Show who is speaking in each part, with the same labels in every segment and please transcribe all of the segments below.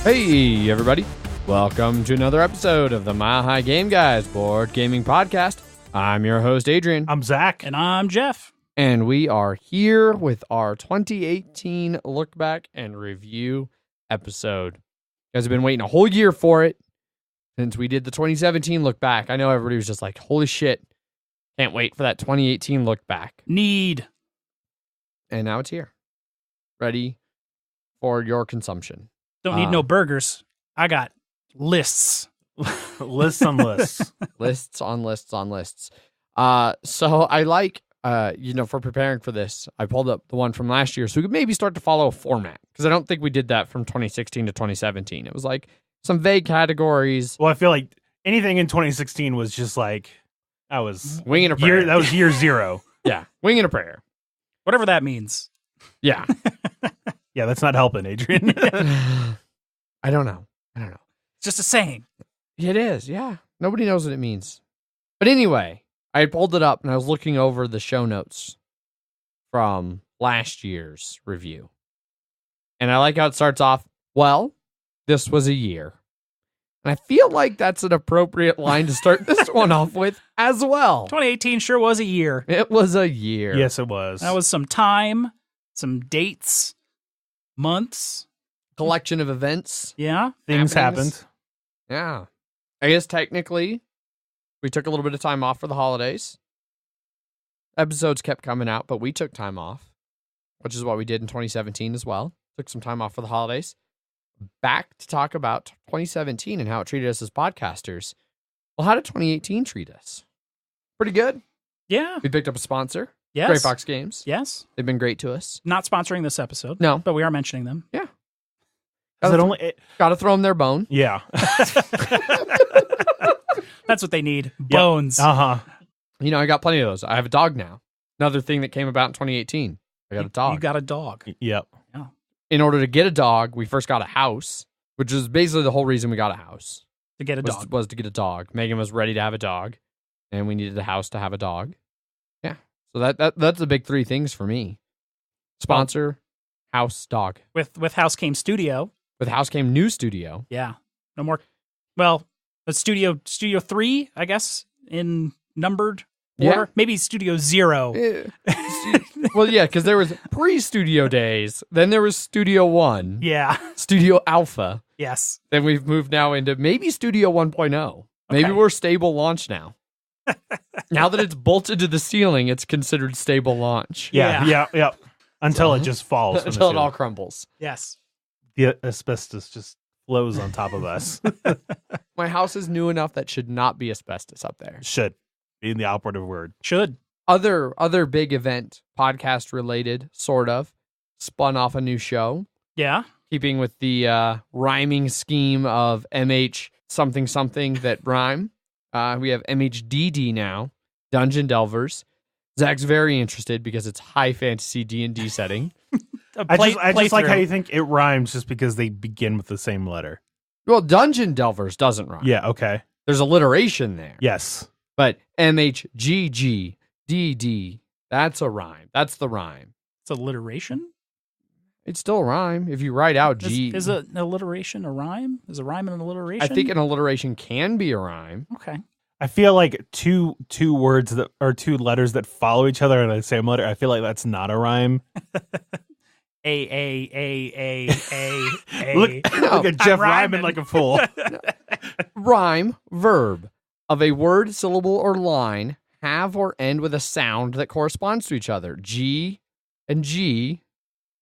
Speaker 1: Hey, everybody. Welcome to another episode of the Mile High Game Guys Board Gaming Podcast. I'm your host, Adrian.
Speaker 2: I'm Zach.
Speaker 3: And I'm Jeff.
Speaker 1: And we are here with our 2018 look back and review episode. You guys have been waiting a whole year for it since we did the 2017 look back. I know everybody was just like, holy shit, can't wait for that 2018 look back.
Speaker 3: Need.
Speaker 1: And now it's here, ready for your consumption.
Speaker 3: Don't need no burgers. I got lists.
Speaker 2: Lists on lists.
Speaker 1: Lists on lists on lists. So I like, for preparing for this, I pulled up the one from last year so we could maybe start to follow a format because I don't think we did that from 2016 to 2017. It was like some vague categories.
Speaker 2: Well, I feel like anything in 2016 was just like, that was
Speaker 1: Winging a prayer.
Speaker 2: that was year zero.
Speaker 1: Yeah, winging a prayer.
Speaker 3: Whatever that means.
Speaker 1: Yeah.
Speaker 2: Yeah, that's not helping, Adrian.
Speaker 1: I don't know.
Speaker 3: It's just a saying.
Speaker 1: It is, yeah. Nobody knows what it means. But anyway, I had pulled it up and I was looking over the show notes from last year's review. And I like how it starts off, well, this was a year. And I feel like that's an appropriate line to start this one off with as well.
Speaker 3: 2018 sure was a year.
Speaker 1: It was a year.
Speaker 2: Yes, it was.
Speaker 3: That was some time, some dates, months.
Speaker 1: Collection of events.
Speaker 3: Yeah.
Speaker 2: Things
Speaker 1: happenings.
Speaker 2: happened.
Speaker 1: Yeah. I guess technically, we took a little bit of time off for the holidays. Episodes kept coming out, but we took time off, which is what we did in 2017 as well. Took some time off for the holidays. Back to talk about 2017 and how it treated us as podcasters. Well, how did 2018 treat us? Pretty good.
Speaker 3: Yeah.
Speaker 1: We picked up a sponsor.
Speaker 3: Yes.
Speaker 1: Gray Fox Games.
Speaker 3: Yes.
Speaker 1: They've been great to us.
Speaker 3: Not sponsoring this episode.
Speaker 1: No.
Speaker 3: But we are mentioning them.
Speaker 1: Yeah.
Speaker 2: Is it only?
Speaker 1: Got to throw them their bone.
Speaker 2: Yeah.
Speaker 3: That's what they need. Bones.
Speaker 2: Uh-huh.
Speaker 1: I got plenty of those. I have a dog now. Another thing that came about in 2018. I got a dog.
Speaker 3: You got a dog.
Speaker 2: Yep.
Speaker 1: In order to get a dog, we first got a house, which is basically the whole reason we got a house.
Speaker 3: To get a dog.
Speaker 1: Was to get a dog. Megan was ready to have a dog, and we needed a house to have a dog. Yeah. So that's the big three things for me. Sponsor, house, dog.
Speaker 3: With house came studio.
Speaker 1: With house came new studio.
Speaker 3: Yeah. No more. Well, the studio 3, I guess, in numbered order.
Speaker 1: Yeah.
Speaker 3: Maybe studio 0.
Speaker 1: Well, yeah, because there was pre-studio days. Then there was Studio 1.
Speaker 3: Yeah.
Speaker 1: Studio Alpha.
Speaker 3: Yes.
Speaker 1: Then we've moved now into maybe Studio 1.0. Maybe
Speaker 3: Okay.
Speaker 1: we're stable launch now. Now that it's bolted to the ceiling, it's considered stable launch.
Speaker 2: Yeah. Until it just falls. from the
Speaker 1: Until it all
Speaker 2: ceiling.
Speaker 1: crumbles.
Speaker 3: Yes.
Speaker 2: The asbestos just flows on top of us.
Speaker 1: My house is new enough that should not be asbestos up there.
Speaker 2: Should be the operative word.
Speaker 3: Should.
Speaker 1: Other big event, podcast related, sort of, spun off a new show.
Speaker 3: Yeah.
Speaker 1: Keeping with the rhyming scheme of MH something something that rhyme. We have MHGG now, Dungeon Delvers. Zach's very interested because it's high fantasy D&D setting.
Speaker 2: I just like how you think it rhymes just because they begin with the same letter.
Speaker 1: Well, Dungeon Delvers doesn't rhyme.
Speaker 2: Yeah, okay.
Speaker 1: There's alliteration there.
Speaker 2: Yes.
Speaker 1: But MHGG, that's a rhyme. That's the rhyme.
Speaker 3: It's alliteration?
Speaker 1: It's still a rhyme. If you write out G.
Speaker 3: Is an alliteration a rhyme? Is a rhyme an alliteration?
Speaker 1: I think an alliteration can be a rhyme.
Speaker 3: Okay.
Speaker 2: I feel like two words that are two letters that follow each other in the same letter. I feel like that's not a rhyme.
Speaker 3: A.
Speaker 2: Look at Jeff rhyming like a fool.
Speaker 1: Rhyme, verb, of a word, syllable, or line, have or end with a sound that corresponds to each other. G and G,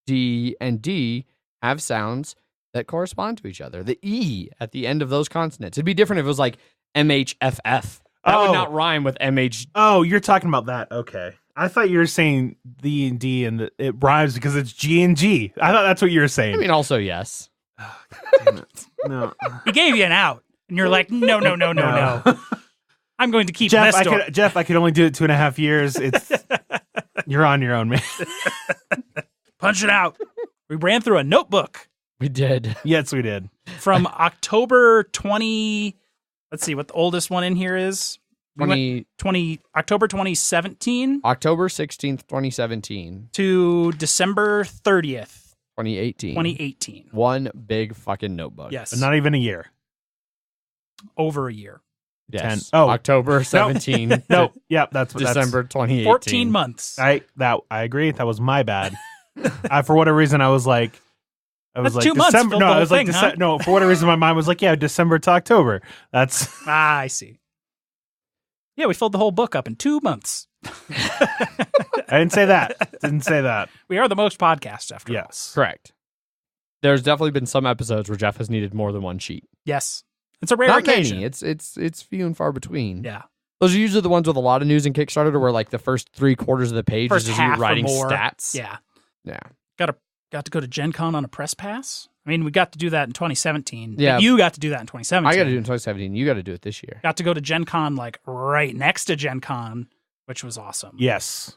Speaker 1: D and D have sounds that correspond to each other. The E at the end of those consonants. It'd be different if it was like MHFF. That would not rhyme with MH.
Speaker 2: Oh, you're talking about that. Okay. I thought you were saying D and D and it rhymes because it's G and G. I thought that's what you were saying.
Speaker 1: I mean, also yes.
Speaker 2: No.
Speaker 3: He gave you an out, and you're like, no. I'm going to keep this door.
Speaker 2: Jeff, I could only do it 2.5 years. You're on your own, man.
Speaker 3: Punch it out. We ran through a notebook
Speaker 1: We did.
Speaker 2: Yes, we did.
Speaker 3: from October 20. Let's see what the oldest one in here is. October 2017
Speaker 1: October 16th, 2017.
Speaker 3: to December 30th,
Speaker 1: 2018.
Speaker 3: 2018.
Speaker 1: One big fucking notebook.
Speaker 3: Yes.
Speaker 2: But not even a year.
Speaker 3: Over a year.
Speaker 1: Yes.
Speaker 2: 10. Oh.
Speaker 1: October 17.
Speaker 2: No. Yeah, that's
Speaker 1: December 2018.
Speaker 3: 14 months.
Speaker 2: I agree. That was my bad. For whatever reason, I was like,
Speaker 3: That's 2 months.
Speaker 2: December.
Speaker 3: Filled
Speaker 2: No,
Speaker 3: the
Speaker 2: I
Speaker 3: whole
Speaker 2: was like,
Speaker 3: thing, huh?
Speaker 2: no. For whatever reason, my mind was like, yeah, December to October. That's.
Speaker 3: I see. Yeah, we filled the whole book up in 2 months.
Speaker 2: I didn't say that. Didn't say that.
Speaker 3: We are the most podcasts after all.
Speaker 2: Yes.
Speaker 1: Correct. There's definitely been some episodes where Jeff has needed more than one sheet.
Speaker 3: Yes. It's a rare
Speaker 1: Not
Speaker 3: occasion.
Speaker 1: many. It's few and far between.
Speaker 3: Yeah.
Speaker 1: Those are usually the ones with a lot of news in Kickstarter where like the first 3/4 of the page
Speaker 3: First
Speaker 1: is just
Speaker 3: half
Speaker 1: you
Speaker 3: or
Speaker 1: writing
Speaker 3: more.
Speaker 1: stats.
Speaker 3: Yeah.
Speaker 1: Yeah.
Speaker 3: Got to go to Gen Con on a press pass. I mean, we got to do that in 2017.
Speaker 1: Yeah.
Speaker 3: But you got to do that in 2017.
Speaker 1: I got to do it in 2017. You got to do it this year.
Speaker 3: Got to go to Gen Con like right next to Gen Con, which was awesome.
Speaker 2: Yes.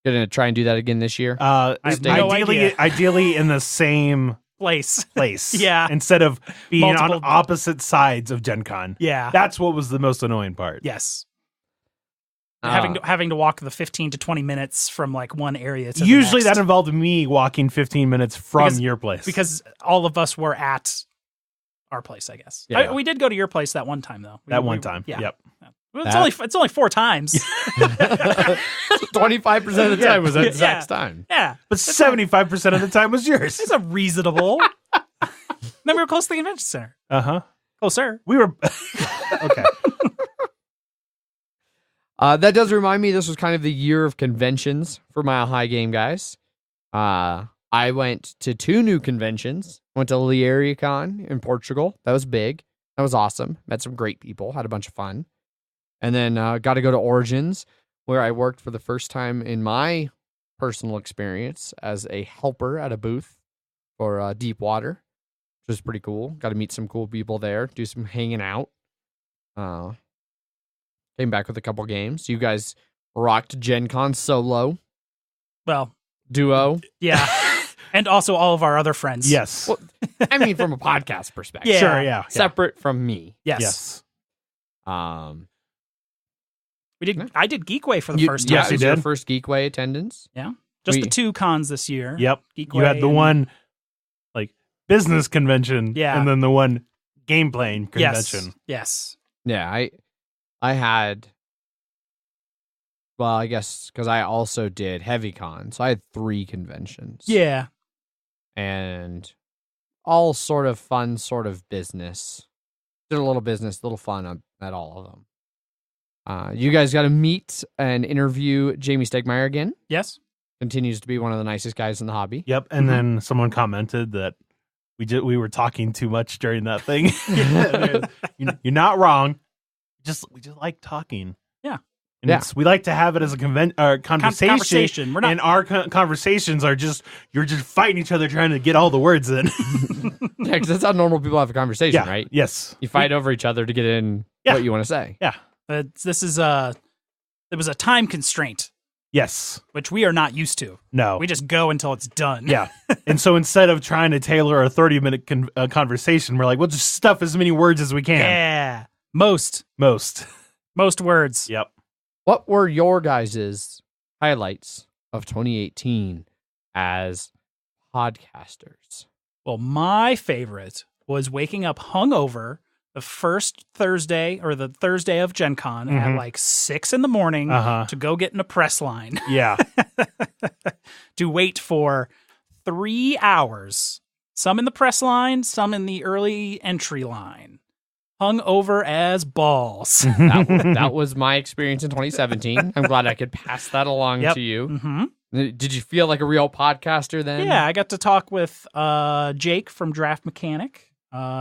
Speaker 1: Gonna try and do that again this year.
Speaker 3: I have no idea.
Speaker 2: Ideally in the same
Speaker 3: Place.
Speaker 2: place.
Speaker 3: Yeah.
Speaker 2: Instead of being
Speaker 3: Multiple-
Speaker 2: on opposite sides of Gen Con.
Speaker 3: Yeah.
Speaker 2: That's what was the most annoying part.
Speaker 3: Yes.
Speaker 1: Uh,
Speaker 3: Having to walk the 15 to 20 minutes from like one area to
Speaker 2: Usually
Speaker 3: the next.
Speaker 2: that involved me walking 15 minutes from
Speaker 3: Because-
Speaker 2: your place.
Speaker 3: because all of us were at our place, I guess.
Speaker 1: Yeah.
Speaker 3: We did go to your place that one time though.
Speaker 2: that one time.
Speaker 3: Yeah.
Speaker 2: Yep.
Speaker 3: Well,
Speaker 1: That-
Speaker 3: it's only 4 times.
Speaker 1: 25% of the time was at
Speaker 3: Yeah.
Speaker 1: Zach's time.
Speaker 3: Yeah.
Speaker 2: But 75% of the time was yours.
Speaker 3: It's a reasonable. Then we were close to the convention center.
Speaker 2: Uh-huh.
Speaker 3: Closer.
Speaker 2: We were okay.
Speaker 1: That does remind me, this was kind of the year of conventions for Mile High Game guys. I went to 2 new conventions. Went to Liericon in Portugal. That was big. That was awesome. Met some great people. Had a bunch of fun. And then got to go to Origins, where I worked for the first time in my personal experience as a helper at a booth for Deep Water, which was pretty cool. Got to meet some cool people there, do some hanging out. Came back with a couple games. You guys rocked Gen Con solo,
Speaker 3: Well,
Speaker 1: duo.
Speaker 3: yeah. And also all of our other friends.
Speaker 2: Yes.
Speaker 1: Well, I mean, from a podcast perspective.
Speaker 3: Yeah.
Speaker 2: Sure, yeah.
Speaker 1: Separate from me.
Speaker 3: Yes.
Speaker 2: Yes.
Speaker 3: We did. I did Geekway for the
Speaker 1: You-
Speaker 3: first
Speaker 1: yeah,
Speaker 3: time.
Speaker 1: it
Speaker 2: you
Speaker 1: was your
Speaker 2: did.
Speaker 1: first Geekway attendance.
Speaker 3: Just
Speaker 1: we-
Speaker 3: the 2 cons this year.
Speaker 2: Yep.
Speaker 3: Geekway
Speaker 2: You had the
Speaker 3: and-
Speaker 2: one like business convention
Speaker 3: Yeah.
Speaker 2: and then the one game playing convention.
Speaker 3: Yes.
Speaker 1: Yeah, I had. Well, I guess because I also did HeavyCon, so I had 3 conventions.
Speaker 3: Yeah.
Speaker 1: And all sort of fun, sort of business. Did a little business, a little fun at all of them. You guys got to meet and interview Jamie Stegmeyer again.
Speaker 3: Yes.
Speaker 1: Continues to be one of the nicest guys in the hobby.
Speaker 2: Yep. And then someone commented that we were talking too much during that thing. You're not wrong. We just like talking.
Speaker 3: Yeah.
Speaker 2: And we like to have it as a conversation.
Speaker 3: Conversation. We're not.
Speaker 2: And our conversations are you're just fighting each other trying to get all the words in.
Speaker 1: Yeah, because that's how normal people have a conversation,
Speaker 2: Yeah.
Speaker 1: right?
Speaker 2: Yes.
Speaker 1: You fight over each other to get in
Speaker 2: Yeah.
Speaker 1: what you want to say.
Speaker 3: This is there was a time constraint,
Speaker 2: Yes.
Speaker 3: which we are not used to.
Speaker 2: No.
Speaker 3: We just go until it's done.
Speaker 2: Yeah. And so instead of trying to tailor a 30-minute conversation, we're like, we'll just stuff as many words as we can.
Speaker 3: Yeah. Most words.
Speaker 2: Yep.
Speaker 1: What were your guys' highlights of 2018 as podcasters?
Speaker 3: Well, my favorite was waking up hungover the first Thursday or the Thursday of Gen Con at
Speaker 2: Mhm.
Speaker 3: like 6 a.m.
Speaker 2: Uh-huh.
Speaker 3: to go get in a press line
Speaker 2: Yeah.
Speaker 3: to wait for 3 hours. Some in the press line, some in the early entry line. Hungover as balls.
Speaker 1: That was my experience in 2017. I'm glad I could pass that along
Speaker 3: Yep.
Speaker 1: to you.
Speaker 3: hmm
Speaker 1: Did you feel like a real podcaster then?
Speaker 3: Yeah, I got to talk with Jake from Draft Mechanic.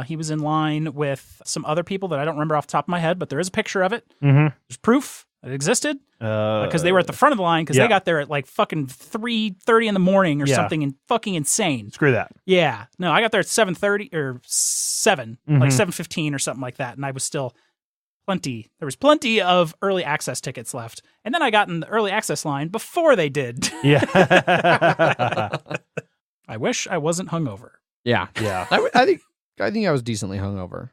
Speaker 3: He was in line with some other people that I don't remember off the top of my head, but there is a picture of it.
Speaker 2: Mm-hmm.
Speaker 3: There's proof that it existed because they were at the front of the line because
Speaker 2: yeah.
Speaker 3: they got there at like fucking 3:30 in the morning or
Speaker 2: Yeah.
Speaker 3: something fucking insane.
Speaker 2: Screw that.
Speaker 3: Yeah. No, I got there at 7:30 or 7, like
Speaker 2: Mhm.
Speaker 3: 7:15 or something like that. And I was still there was plenty of early access tickets left. And then I got in the early access line before they did.
Speaker 2: Yeah.
Speaker 3: I wish I wasn't hungover.
Speaker 1: Yeah.
Speaker 2: Yeah.
Speaker 1: I think I was decently hungover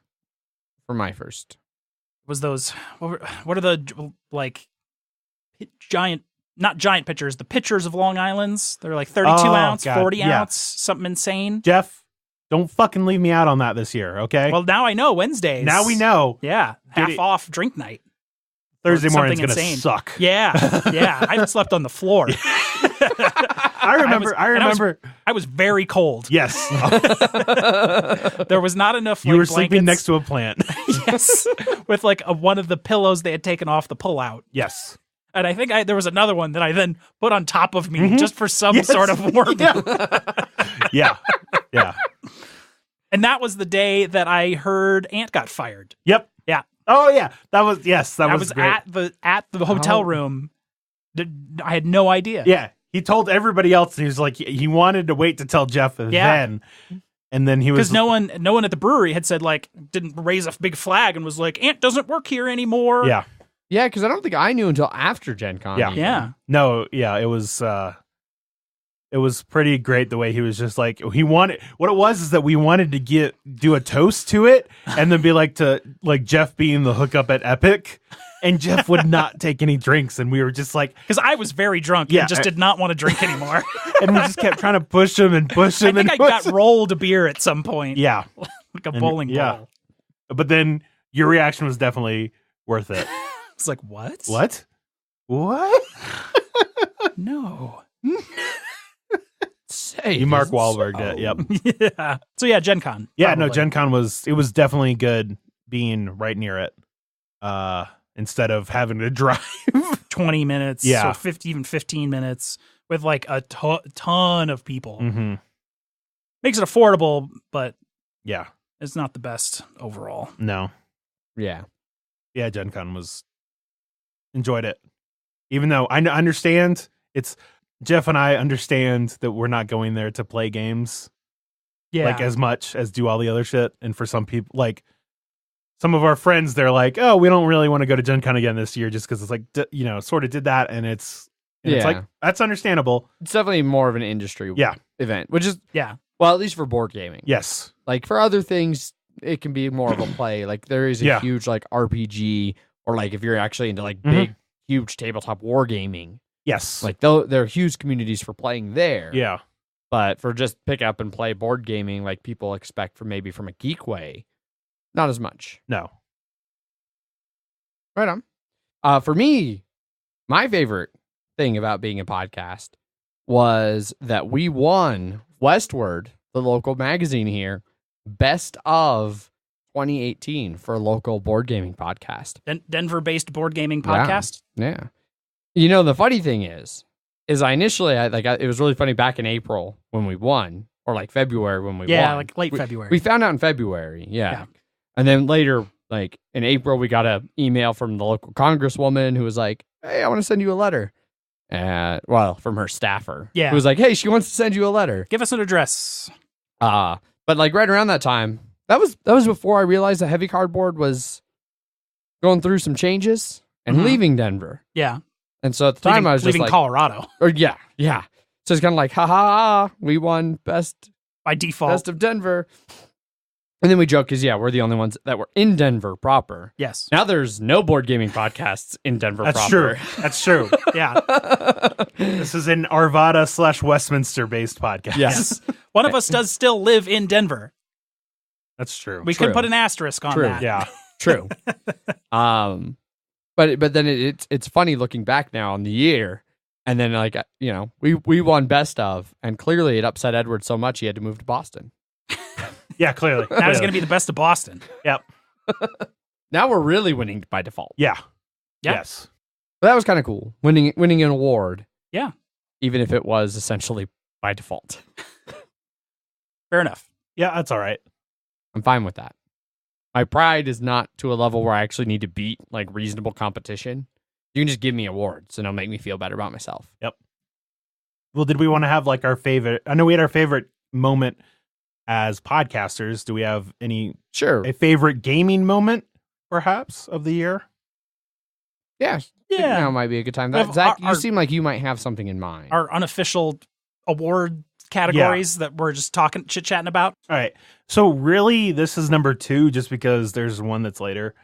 Speaker 1: for my first.
Speaker 3: Was those, what are the like giant not giant pitchers, the pitchers of Long Island's. They're like 32 ounce,
Speaker 2: God,
Speaker 3: 40
Speaker 2: yeah.
Speaker 3: ounce, something insane.
Speaker 2: Jeff, don't fucking leave me out on that this year, okay?
Speaker 3: Well, now I know Wednesdays.
Speaker 2: Now we know.
Speaker 3: Yeah, half
Speaker 2: it-
Speaker 3: off drink night.
Speaker 2: Thursday morning's
Speaker 3: something
Speaker 2: going to
Speaker 3: insane.
Speaker 2: suck.
Speaker 3: Yeah, I haven't slept on the floor.
Speaker 2: I remember.
Speaker 3: I was very cold.
Speaker 2: Yes.
Speaker 3: There was not enough.
Speaker 2: You
Speaker 3: like,
Speaker 2: were sleeping
Speaker 3: blankets.
Speaker 2: next to a plant.
Speaker 3: Yes, with like one of the pillows they had taken off the pullout.
Speaker 2: Yes.
Speaker 3: And I think there was another one that I then put on top of me just for some sort of warmth.
Speaker 2: Yeah. Yeah.
Speaker 3: And that was the day that I heard Ant got fired.
Speaker 2: Yep.
Speaker 3: Yeah.
Speaker 2: Oh yeah. That was
Speaker 3: I
Speaker 2: was
Speaker 3: was
Speaker 2: great.
Speaker 3: at the hotel room. I had no idea.
Speaker 2: Yeah. He told everybody else, and he was like, he wanted to wait to tell Jeff then. And then he was
Speaker 3: Because no one at the brewery had said, like, didn't raise a big flag and was like, Ant doesn't work here anymore.
Speaker 2: Yeah.
Speaker 1: Yeah, because I don't think I knew until after Gen Con.
Speaker 2: Yeah.
Speaker 1: even.
Speaker 3: Yeah.
Speaker 2: No, yeah, it was pretty great the way he was just like, he wanted, what it was is that we wanted to do a toast to it and then be like Jeff being the hookup at Epic, and Jeff would not take any drinks, and we were just like,
Speaker 3: Because I was very drunk
Speaker 2: Yeah,
Speaker 3: and just did not want to drink anymore.
Speaker 2: and we just kept trying to push him and push him.
Speaker 3: I think
Speaker 2: and
Speaker 3: I
Speaker 2: push
Speaker 3: got
Speaker 2: him.
Speaker 3: rolled a beer at some point.
Speaker 2: Yeah.
Speaker 3: Like a
Speaker 2: And-
Speaker 3: bowling
Speaker 2: yeah.
Speaker 3: ball.
Speaker 2: But then your reaction was definitely worth it.
Speaker 3: It's like, what?
Speaker 2: What? What?
Speaker 3: No.
Speaker 1: Say
Speaker 2: You Mark
Speaker 1: this
Speaker 2: Wahlberg
Speaker 1: so.
Speaker 2: did. Yep.
Speaker 3: Yeah. So yeah, Gen Con.
Speaker 2: Yeah, no,
Speaker 3: probably.
Speaker 2: Gen Con was definitely good being right near it. Instead of having to drive.
Speaker 3: 20 minutes.
Speaker 2: Yeah.
Speaker 3: Or 15 minutes with like a ton of people.
Speaker 2: Mm-hmm.
Speaker 3: Makes it affordable, but
Speaker 2: Yeah.
Speaker 3: it's not the best overall.
Speaker 2: No.
Speaker 1: Yeah.
Speaker 2: Yeah, Gen Con enjoyed it. Even though I understand Jeff and I understand that we're not going there to play games
Speaker 3: Yeah.
Speaker 2: like as much as do all the other shit. And for some people, like some of our friends, they're like, oh, we don't really want to go to Gen Con again this year just because it's like, sort of did that. And it's like, that's understandable.
Speaker 1: It's definitely more of an industry event, which is,
Speaker 3: yeah.
Speaker 1: well, at least for board gaming.
Speaker 2: Yes.
Speaker 1: Like for other things, it can be more of a play. Like there is a
Speaker 2: Yeah.
Speaker 1: huge like RPG, or like if you're actually into like big, huge tabletop wargaming,
Speaker 2: Yes.
Speaker 1: like there are huge communities for playing there.
Speaker 2: yeah.
Speaker 1: But for just pick up and play board gaming, like people expect from maybe from a geek way, not as much.
Speaker 2: No.
Speaker 1: Right on. For me, my favorite thing about being a podcast was that we won Westward, the local magazine here, best of 2018 for a local board gaming podcast.
Speaker 3: Denver-based board gaming
Speaker 1: Yeah.
Speaker 3: podcast.
Speaker 1: Yeah. You know, the funny thing is I initially, it was really funny back in April when we won, or like February when we
Speaker 3: Yeah,
Speaker 1: won.
Speaker 3: like late February.
Speaker 1: We found out in February, yeah.
Speaker 3: Yeah.
Speaker 1: And then later, like in April, we got an email from the local congresswoman who was like, hey, I want to send you a letter. From her staffer.
Speaker 3: Yeah.
Speaker 1: Who was like, hey, she wants to send you a letter.
Speaker 3: Give us an address.
Speaker 1: But like right around that time, that was before I realized that Heavy Cardboard was going through some changes and
Speaker 3: Mhm.
Speaker 1: leaving Denver.
Speaker 3: Yeah.
Speaker 1: And so at the time I was just
Speaker 3: leaving
Speaker 1: like,
Speaker 3: Colorado
Speaker 1: or yeah. So it's kind of like, ha ha, we won best
Speaker 3: by default.
Speaker 1: of Denver. And then we joke because we're the only ones that were in Denver proper.
Speaker 3: Yes.
Speaker 1: Now there's no board gaming podcasts in Denver
Speaker 2: That's
Speaker 1: proper.
Speaker 2: true. That's true.
Speaker 3: Yeah.
Speaker 2: This is an Arvada/Westminster based podcast.
Speaker 1: Yes.
Speaker 3: One of us does still live in Denver.
Speaker 2: That's true.
Speaker 3: We
Speaker 1: True.
Speaker 3: could put an asterisk on
Speaker 1: True.
Speaker 3: that.
Speaker 2: Yeah.
Speaker 1: True. But then it's funny looking back now on the year, and then like we won best of, and clearly it upset Edward so much he had to move to Boston.
Speaker 2: Yeah, clearly.
Speaker 3: Now he's going to be the best of Boston.
Speaker 2: Yep.
Speaker 1: Now we're really winning by default.
Speaker 2: Yeah.
Speaker 3: Yeah.
Speaker 2: Yes.
Speaker 1: But that was kind of cool, winning an award.
Speaker 3: Yeah.
Speaker 1: Even if it was essentially by default.
Speaker 3: Fair enough.
Speaker 2: Yeah, that's all right.
Speaker 1: I'm fine with that. My pride is not to a level where I actually need to beat like reasonable competition. You can just give me awards and it'll make me feel better about myself.
Speaker 2: Well, did we want to have like our favorite? I know we had our favorite moment as podcasters. Do we have
Speaker 1: Sure.
Speaker 2: a favorite gaming moment, perhaps, of the year?
Speaker 1: Yeah.
Speaker 3: Yeah.
Speaker 1: Now might be a good time.
Speaker 3: Well,
Speaker 1: Zach,
Speaker 3: our-
Speaker 1: you seem like you might have something in mind.
Speaker 3: Our unofficial award categories that we're just chit-chatting about.
Speaker 2: All right. So really, this is number 2, just because there's one that's later.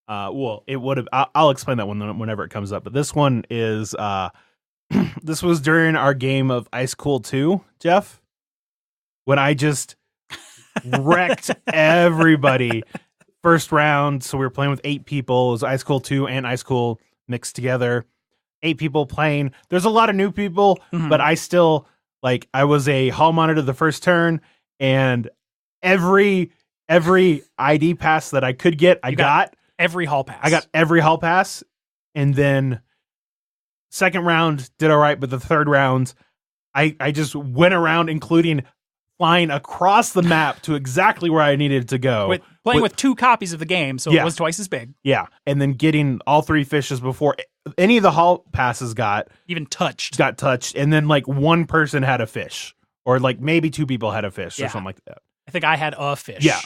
Speaker 2: Well, it would have. I'll explain that one whenever it comes up. But this one is This was during our game of Ice Cool 2, Jeff, when I just wrecked everybody. First round, so we were playing with 8 people. It was Ice Cool 2 and Ice Cool mixed together. 8 people playing. There's a lot of new people, but I still, like, I was a hall monitor the first turn, and every ID pass that I could get, I got.
Speaker 3: Every hall pass.
Speaker 2: I got every hall pass, and then second round did all right, but the third round, I just went around, including flying across the map to exactly where I needed to go.
Speaker 3: Playing with 2 copies of the game, so it was twice as big.
Speaker 2: Yeah, and then getting all 3 fishes before any of the hall passes got touched, and then like 1 person had a fish, or like maybe 2 people had a fish or something like that.
Speaker 3: I think I had a fish.
Speaker 2: Yeah,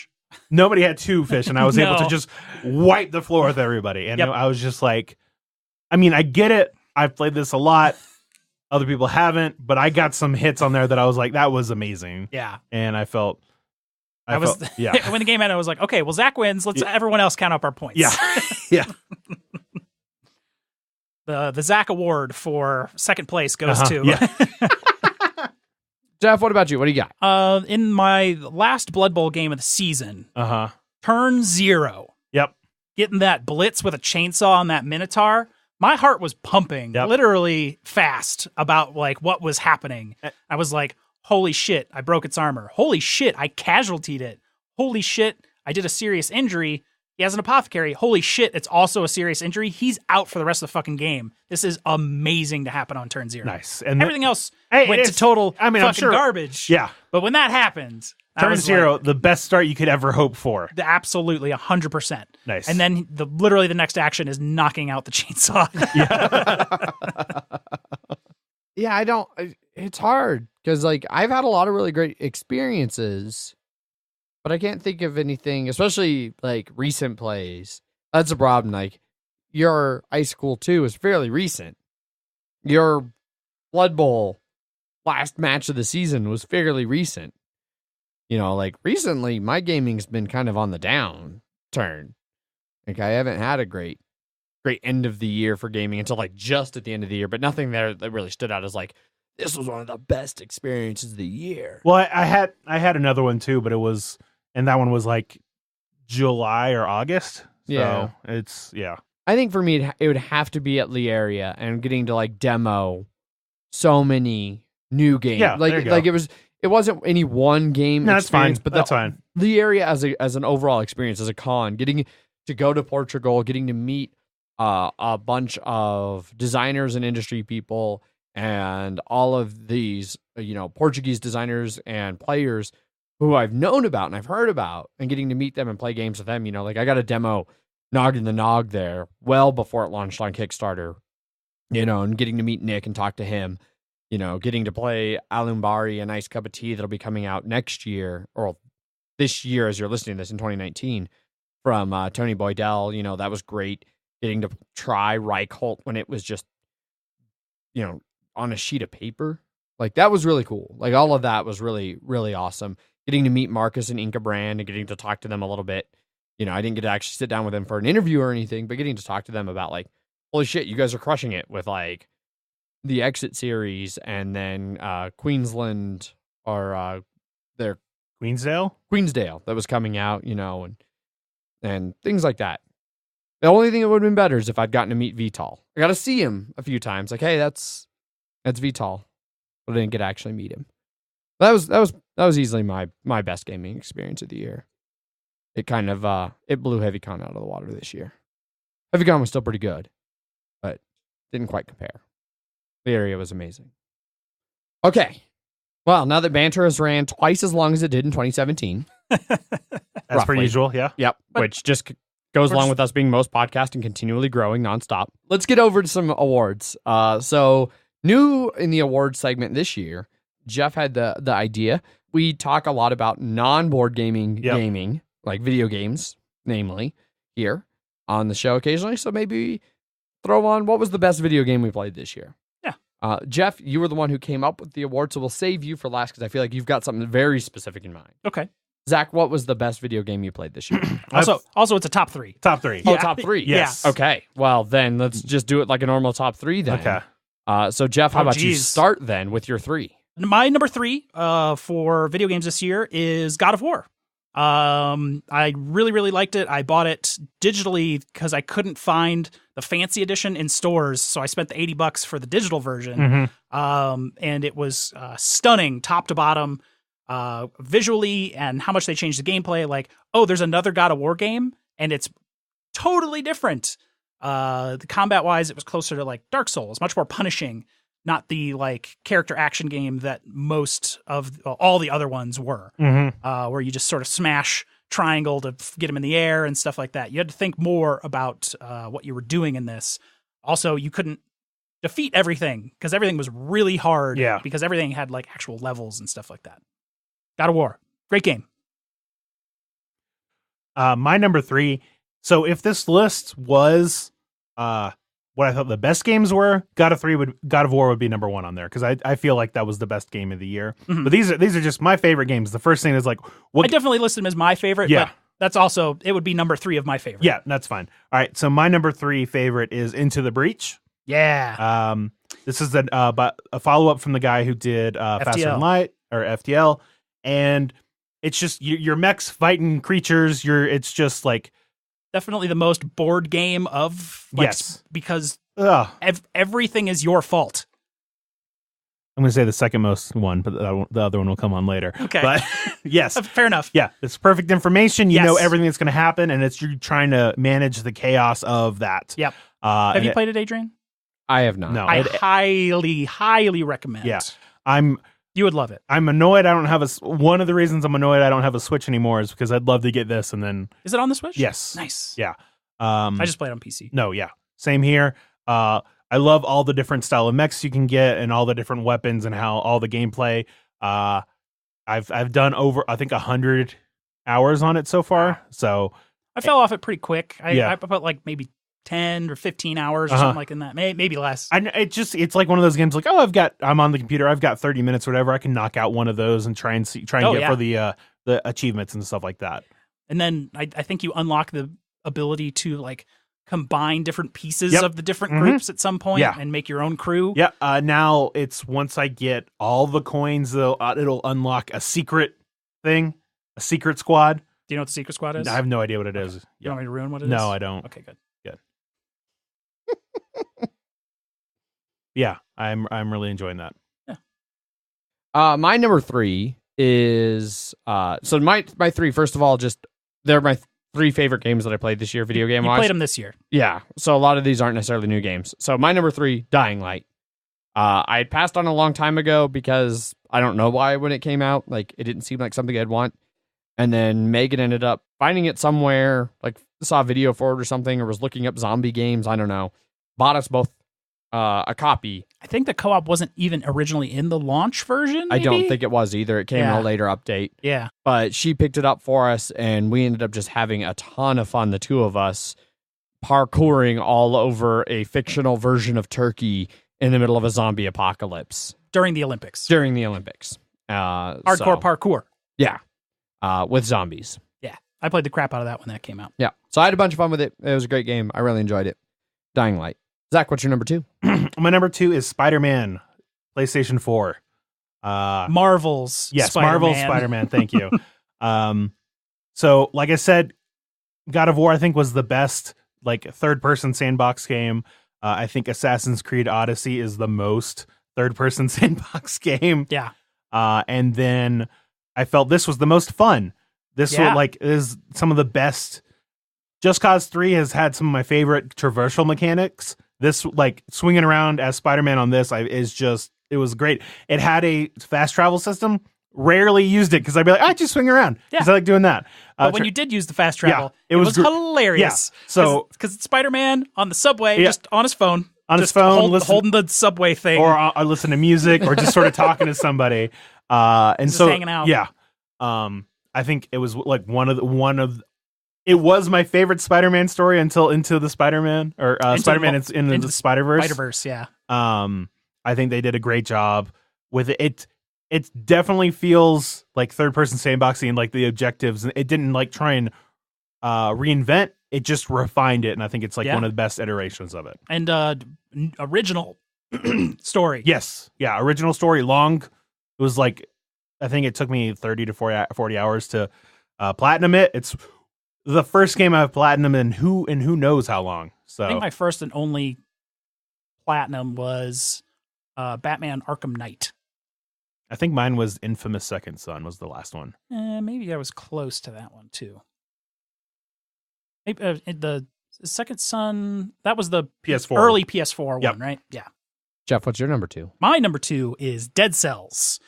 Speaker 2: nobody had 2 fish, and I was able to just wipe the floor with everybody. And I was just like, I mean, I get it. I've played this a lot. Other people haven't, but I got some hits on there that I was like, that was amazing.
Speaker 3: Yeah.
Speaker 2: And I felt,
Speaker 3: when the game ended, I was like, okay, well, Zach wins. Let's everyone else count up our points.
Speaker 2: Yeah. Yeah.
Speaker 3: The Zach award for second place goes to.
Speaker 2: Yeah.
Speaker 1: Jeff, what about you? What do you got?
Speaker 3: In my last Blood Bowl game of the season, turn 0.
Speaker 2: Yep.
Speaker 3: Getting that blitz with a chainsaw on that Minotaur. My heart was pumping literally fast about like what was happening. I was like, holy shit, I broke its armor. Holy shit, I casualtied it. Holy shit, I did a serious injury. He has an apothecary. Holy shit, it's also a serious injury. He's out for the rest of the fucking game. This is amazing to happen on turn 0.
Speaker 2: Nice. And
Speaker 3: everything else went to total fucking garbage.
Speaker 2: Yeah.
Speaker 3: But when that happened,
Speaker 2: turn 0, the best start you could ever hope for.
Speaker 3: Absolutely, 100%.
Speaker 2: Nice.
Speaker 3: And then literally the next action is knocking out the chainsaw.
Speaker 1: Yeah, it's hard because like I've had a lot of really great experiences, but I can't think of anything, especially like recent plays. That's a problem. Like your Ice Cool 2 is fairly recent. Your Blood Bowl last match of the season was fairly recent. You know, like recently my gaming's been kind of on the down turn. Like I haven't had a great end of the year for gaming until like just at the end of the year, but nothing there that really stood out as like, this was one of the best experiences of the year.
Speaker 2: Well, I had another one too, but and that one was like July or August. So it's,
Speaker 1: I think for me, it would have to be at the area and getting to like demo so many new games.
Speaker 2: Yeah,
Speaker 1: like it wasn't any one game.
Speaker 2: No, that's fine.
Speaker 1: But
Speaker 2: that's fine.
Speaker 1: The area as an overall experience, as a con, getting to go to Portugal, getting to meet a bunch of designers and industry people, and all of these, Portuguese designers and players who I've known about and I've heard about, and getting to meet them and play games with them. Like I got a demo Nog in the Nog there well before it launched on Kickstarter, and getting to meet Nick and talk to him, getting to play Alumbari, a nice cup of tea that'll be coming out next year, or this year as you're listening to this in 2019, from Tony Boydell. That was great. Getting to try Reichholt when it was just, on a sheet of paper. Like, that was really cool. Like, all of that was really, really awesome. Getting to meet Marcus and Inca Brand and getting to talk to them a little bit. I didn't get to actually sit down with them for an interview or anything, but getting to talk to them about, like, holy shit, you guys are crushing it with, like, the Exit series, and then Queensland, or their Queensdale that was coming out, and things like that. The only thing that would have been better is if I'd gotten to meet Vital. I got to see him a few times. Like, hey, that's Vital, but I didn't get to actually meet him. That was easily my best gaming experience of the year. It kind of it blew HeavyCon out of the water this year. HeavyCon was still pretty good, but didn't quite compare. The area was amazing. Okay, well, now that Banter has ran twice as long as it did in 2017,
Speaker 2: as per usual, yeah.
Speaker 1: Yep, which just goes along with us being most podcast and continually growing nonstop. Let's get over to some awards. So new in the awards segment this year, Jeff had the idea. We talk a lot about non-board gaming, like video games, namely, here on the show occasionally. So maybe throw on what was the best video game we played this year.
Speaker 3: Yeah.
Speaker 1: Jeff, you were the one who came up with the award, so we'll save you for last because I feel like you've got something very specific in mind.
Speaker 3: Okay.
Speaker 1: Zach, what was the best video game you played this year?
Speaker 3: Also, it's a top 3.
Speaker 2: Top 3.
Speaker 1: Oh, top 3.
Speaker 2: Yes.
Speaker 1: Okay. Well, then let's just do it like a normal top 3 then.
Speaker 2: Okay.
Speaker 1: So Jeff, how about you
Speaker 3: geez.
Speaker 1: start then with your 3?
Speaker 3: My number 3 for video games this year is God of War. I really, really liked it. I bought it digitally because I couldn't find the fancy edition in stores, so I spent the $80 for the digital version. And it was stunning, top to bottom, visually, and how much they changed the gameplay. Like, oh, there's another God of War game, and it's totally different. The combat-wise, it was closer to like Dark Souls, much more punishing. Not the like character action game that most of all the other ones were, where you just sort of smash triangle to get them in the air and stuff like that. You had to think more about what you were doing in this. Also, you couldn't defeat everything because everything was really hard.
Speaker 2: Yeah.
Speaker 3: Because everything had like actual levels and stuff like that. God of War, great game.
Speaker 2: My number 3. So if this list was what I thought the best games were, God of War would be number 1 on there because I feel like that was the best game of the year. But these are just my favorite games. The first thing is like,
Speaker 3: I definitely listed them as my favorite.
Speaker 2: Yeah.
Speaker 3: But that's also, it would be number 3 of my favorite.
Speaker 2: Yeah, that's fine. All right, so my number 3 favorite is Into the Breach.
Speaker 3: Yeah.
Speaker 2: This is a follow up from the guy who did Faster Than Light or FTL, and it's just your mechs fighting creatures. It's just like.
Speaker 3: Definitely the most board game of, like,
Speaker 2: yes,
Speaker 3: because
Speaker 2: everything
Speaker 3: is your fault.
Speaker 2: I'm going to say the second most one, but the other one will come on later.
Speaker 3: Okay.
Speaker 2: But yes.
Speaker 3: Fair enough.
Speaker 2: Yeah. It's perfect information. You
Speaker 3: Yes.
Speaker 2: know everything that's going to happen, and it's you trying to manage the chaos of that.
Speaker 3: Yep. Have you played it, Adrian?
Speaker 1: I have not.
Speaker 2: No.
Speaker 3: I highly, highly recommend.
Speaker 2: Yeah.
Speaker 3: You would love it.
Speaker 2: I'm annoyed I don't have one of the reasons I'm annoyed I don't have a Switch anymore is because I'd love to get this and then.
Speaker 3: Is it on the Switch?
Speaker 2: Yes.
Speaker 3: Nice.
Speaker 2: Yeah.
Speaker 3: I just played on PC.
Speaker 2: No, yeah. Same here. I love all the different style of mechs you can get and all the different weapons and how all the gameplay. I've done over I think 100 hours on it so far. So
Speaker 3: I fell off it pretty quick.
Speaker 2: Yeah.
Speaker 3: I put like maybe 10 or 15 hours or something like in that. Maybe less.
Speaker 2: It's like one of those games like, I'm on the computer, I've got 30 minutes or whatever. I can knock out one of those and try and get for the achievements and stuff like that.
Speaker 3: And then I think you unlock the ability to like combine different pieces of the different groups at some point and make your own crew.
Speaker 2: Yeah. Now it's once I get all the coins, it'll unlock a secret thing, a secret squad.
Speaker 3: Do you know what the secret squad is?
Speaker 2: I have no idea what it is.
Speaker 3: You want me to ruin what it is?
Speaker 2: No, I don't.
Speaker 3: Okay, good.
Speaker 2: Yeah, I'm really enjoying that.
Speaker 3: Yeah.
Speaker 1: My number 3 is so my 3. First of all, just they're my 3 favorite games that I played this year, video game wise.
Speaker 3: You played them this year.
Speaker 1: Yeah, so a lot of these aren't necessarily new games. So my number 3, Dying Light. I had passed on a long time ago because I don't know why when it came out, like it didn't seem like something I'd want. And then Megan ended up finding it somewhere, like saw a video for it or something, or was looking up zombie games. I don't know. Bought us both a copy.
Speaker 3: I think the co-op wasn't even originally in the launch version.
Speaker 1: I don't think it was either. It came in a later update.
Speaker 3: Yeah.
Speaker 1: But she picked it up for us, and we ended up just having a ton of fun, the two of us, parkouring all over a fictional version of Turkey in the middle of a zombie apocalypse.
Speaker 3: During the Olympics.
Speaker 1: Hardcore
Speaker 3: parkour.
Speaker 1: Yeah. With zombies.
Speaker 3: Yeah. I played the crap out of that when that came out.
Speaker 1: Yeah. So I had a bunch of fun with it. It was a great game. I really enjoyed it. Dying Light. Zach, what's your number 2?
Speaker 2: My number 2 is Spider-Man, PlayStation 4.
Speaker 3: Marvel's
Speaker 2: yes,
Speaker 3: Spider-Man.
Speaker 2: Marvel's Spider-Man. Thank you. So, like I said, God of War, I think, was the best like third-person sandbox game. I think Assassin's Creed Odyssey is the most third-person sandbox game.
Speaker 3: Yeah.
Speaker 2: And then I felt this was the most fun. This is some of the best. Just Cause 3 has had some of my favorite traversal mechanics. This, like, swinging around as Spider-Man on this it was great. It had a fast travel system. Rarely used it because I'd be like, I just swing around because I like doing that.
Speaker 3: But when you did use the fast travel, it was hilarious.
Speaker 2: Yeah. So
Speaker 3: because it's Spider-Man on the subway, just on his phone. Holding the subway thing.
Speaker 2: Or listen to music or just sort of talking to somebody. And
Speaker 3: just hanging out.
Speaker 2: Yeah. I think it was like it was my favorite Spider-Man story until Into the Spider-Man or Spider-Man into the Spider-Verse.
Speaker 3: Spider-Verse, yeah.
Speaker 2: I think they did a great job with it. It definitely feels like third-person sandboxing and like the objectives. It didn't like try and reinvent. It just refined it, and I think it's like one of the best iterations of it.
Speaker 3: And original Story.
Speaker 2: Yes. Yeah. Original story, long. It was like, I think it took me 30 to 40 hours to platinum it. It's the first game I've platinum in who knows how long. So
Speaker 3: I think my first and only platinum was Batman Arkham Knight.
Speaker 2: I think mine was Infamous Second Son was the last one.
Speaker 3: Maybe I was close to that one too. Maybe, the Second Son, that was the
Speaker 2: PS4.
Speaker 3: early PS4
Speaker 2: Yep.
Speaker 3: one, right? Yeah.
Speaker 1: Jeff, what's your number 2?
Speaker 3: My number 2 is Dead Cells.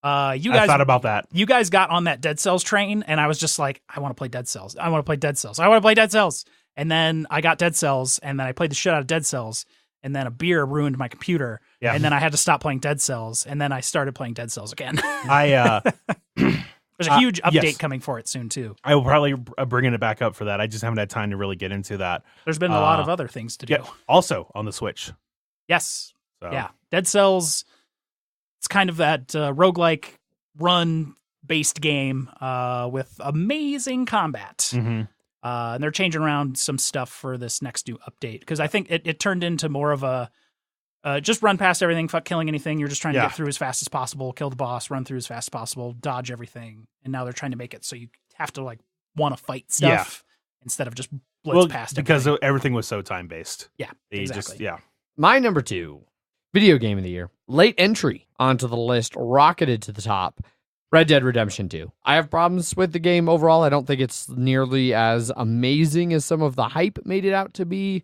Speaker 3: I
Speaker 2: thought about that.
Speaker 3: You guys got on that Dead Cells train, and I was just like, I want to play Dead Cells. I want to play Dead Cells. I want to play Dead Cells. And then I got Dead Cells, and then I played the shit out of Dead Cells, and then a beer ruined my computer,
Speaker 2: Yeah.
Speaker 3: and then I had to stop playing Dead Cells, and then I started playing Dead Cells again. There's a huge update
Speaker 2: yes.
Speaker 3: coming for it soon, too.
Speaker 2: I will probably bringing it back up for that. I just haven't had time to really get into that.
Speaker 3: There's been a lot of other things to do.
Speaker 2: Yeah. Also on the Switch.
Speaker 3: Yes.
Speaker 2: So.
Speaker 3: Yeah. Dead Cells, it's kind of that roguelike run-based game with amazing combat.
Speaker 2: Mm-hmm.
Speaker 3: And they're changing around some stuff for this next new update, because I think it turned into more of a just run past everything, fuck killing anything. You're just trying to get through as fast as possible, kill the boss, run through as fast as possible, dodge everything. And now they're trying to make it so you have to like want to fight stuff instead of just blitz past
Speaker 2: because
Speaker 3: everything.
Speaker 2: everything was so time based.
Speaker 3: Yeah,
Speaker 2: They
Speaker 3: exactly.
Speaker 1: My number 2, video game of the year, late entry onto the list, rocketed to the top, Red Dead Redemption 2. I have problems with the game overall. I don't think it's nearly as amazing as some of the hype made it out to be,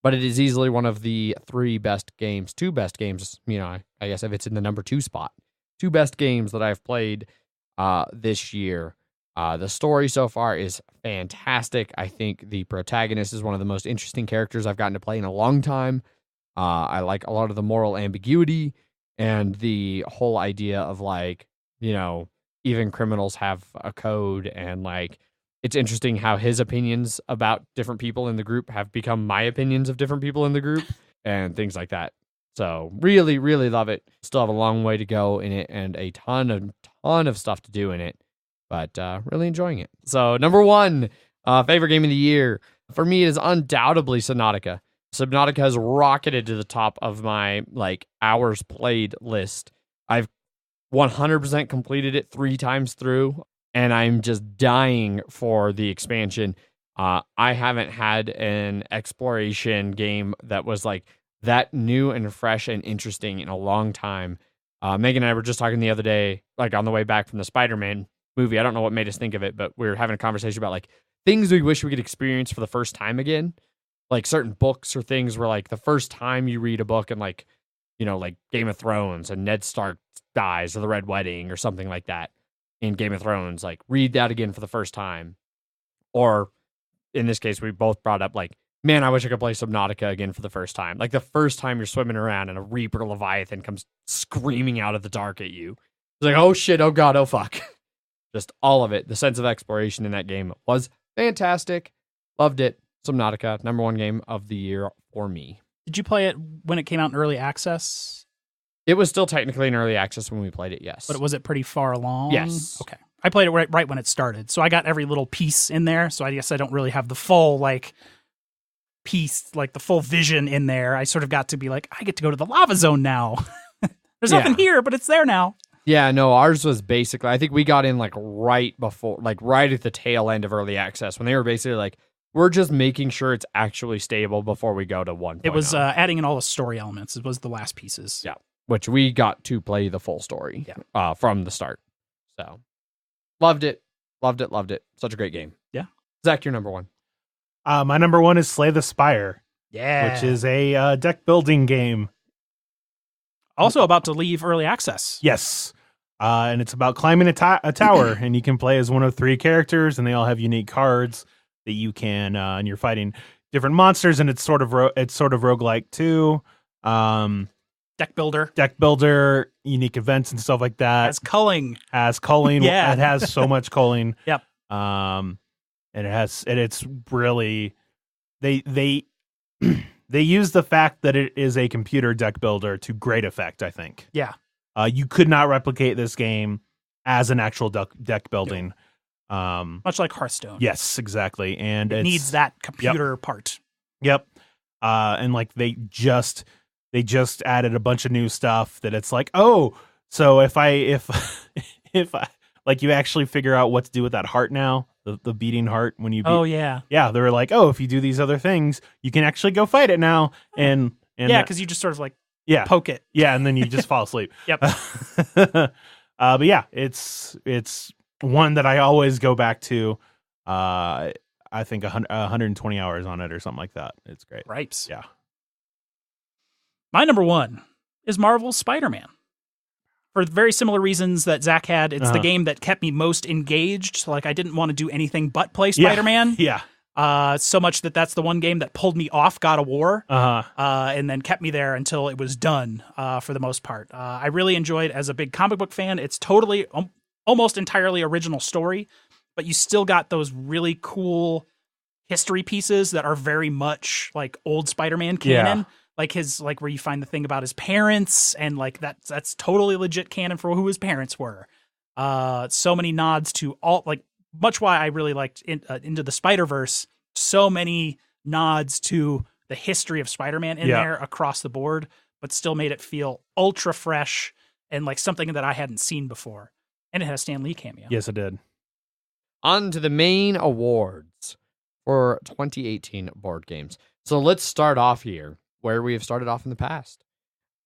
Speaker 1: but it is easily one of the 2 best games, I guess if it's in the number 2 spot. 2 best games that I've played this year. The story so far is fantastic. I think the protagonist is one of the most interesting characters I've gotten to play in a long time. I like a lot of the moral ambiguity and the whole idea of even criminals have a code, and it's interesting how his opinions about different people in the group have become my opinions of different people in the group and things like that. So really, really love it. Still have a long way to go in it and a ton of stuff to do in it, but really enjoying it. So number 1, favorite game of the year for me is undoubtedly Subnautica. Subnautica has rocketed to the top of my hours played list. I've 100% completed it 3 times through, and I'm just dying for the expansion. I haven't had an exploration game that was that new and fresh and interesting in a long time. Megan and I were just talking the other day, on the way back from the Spider-Man movie. I don't know what made us think of it, but we were having a conversation about things we wish we could experience for the first time again. Certain books or things where the first time you read a book and Game of Thrones and Ned Stark dies or the Red Wedding or something like that in Game of Thrones, read that again for the first time. Or in this case, we both brought up man, I wish I could play Subnautica again for the first time. The first time you're swimming around and a Reaper Leviathan comes screaming out of the dark at you. It's oh shit, oh god, oh fuck. Just all of it. The sense of exploration in that game was fantastic. Loved it. Subnautica, number 1 game of the year for me.
Speaker 3: Did you play it when it came out in early access?
Speaker 1: It was still technically in early access when we played it, yes.
Speaker 3: But was it pretty far along?
Speaker 1: Yes.
Speaker 3: Okay. I played it right when it started, so I got every little piece in there, so I guess I don't really have the full, piece, the full vision in there. I sort of got to be I get to go to the lava zone now. There's nothing here, but it's there now.
Speaker 1: Yeah, no, ours was basically, I think we got in right before, right at the tail end of early access when they were basically we're just making sure it's actually stable before we go to 1.0.
Speaker 3: It was adding in all the story elements. It was the last pieces.
Speaker 1: Yeah, which we got to play the full story from the start. So, loved it. Such a great game.
Speaker 3: Yeah.
Speaker 1: Zach, your number 1.
Speaker 2: My number 1 is Slay the Spire.
Speaker 3: Yeah.
Speaker 2: Which is a deck building game.
Speaker 3: Also about to leave early access.
Speaker 2: Yes. And it's about climbing a tower, and you can play as one of 3 characters, and they all have unique cards that you can, and you're fighting different monsters, and it's sort of roguelike too.
Speaker 3: Deck
Speaker 2: builder, unique events and stuff like that.
Speaker 3: Has culling.
Speaker 2: Yeah. It has so much culling.
Speaker 3: Yep.
Speaker 2: And it's really, they use the fact that it is a computer deck builder to great effect, I think.
Speaker 3: Yeah.
Speaker 2: You could not replicate this game as an actual deck building.
Speaker 3: Much like Hearthstone.
Speaker 2: Yes, exactly. And
Speaker 3: it needs that computer part.
Speaker 2: Yep. And they they just added a bunch of new stuff that it's like, oh, so if I like you actually figure out what to do with that heart now, the beating heart when you beat,
Speaker 3: Oh yeah.
Speaker 2: yeah, they were like, oh, if you do these other things, you can actually go fight it now. And
Speaker 3: Yeah, because you just sort of like
Speaker 2: yeah,
Speaker 3: poke it.
Speaker 2: yeah, and then you just fall asleep.
Speaker 3: Yep.
Speaker 2: But yeah, it's one that I always go back to. I think 120 hours on it or something like that. It's great.
Speaker 3: Ripes.
Speaker 2: Yeah.
Speaker 3: My number one is Marvel's Spider-Man. For very similar reasons that Zach had. It's the game that kept me most engaged. Like, I didn't want to do anything but play Spider-Man.
Speaker 2: Yeah.
Speaker 3: So much that's the one game that pulled me off God of War. And then kept me there until it was done, for the most part. I really enjoyed, as a big comic book fan, it's totally, almost entirely original story, but you still got those really cool history pieces that are very much like old Spider-Man canon. Like where you find the thing about his parents, and like that's totally legit canon for who his parents were. So many nods to all, like, much why I really liked Into the Spider-Verse. So many nods to the history of Spider-Man in there across the board, but still made it feel ultra fresh and like something that I hadn't seen before. And it had a Stan Lee cameo.
Speaker 2: Yes, it did.
Speaker 1: On to the main awards for 2018 board games. So let's start off here where we have started off in the past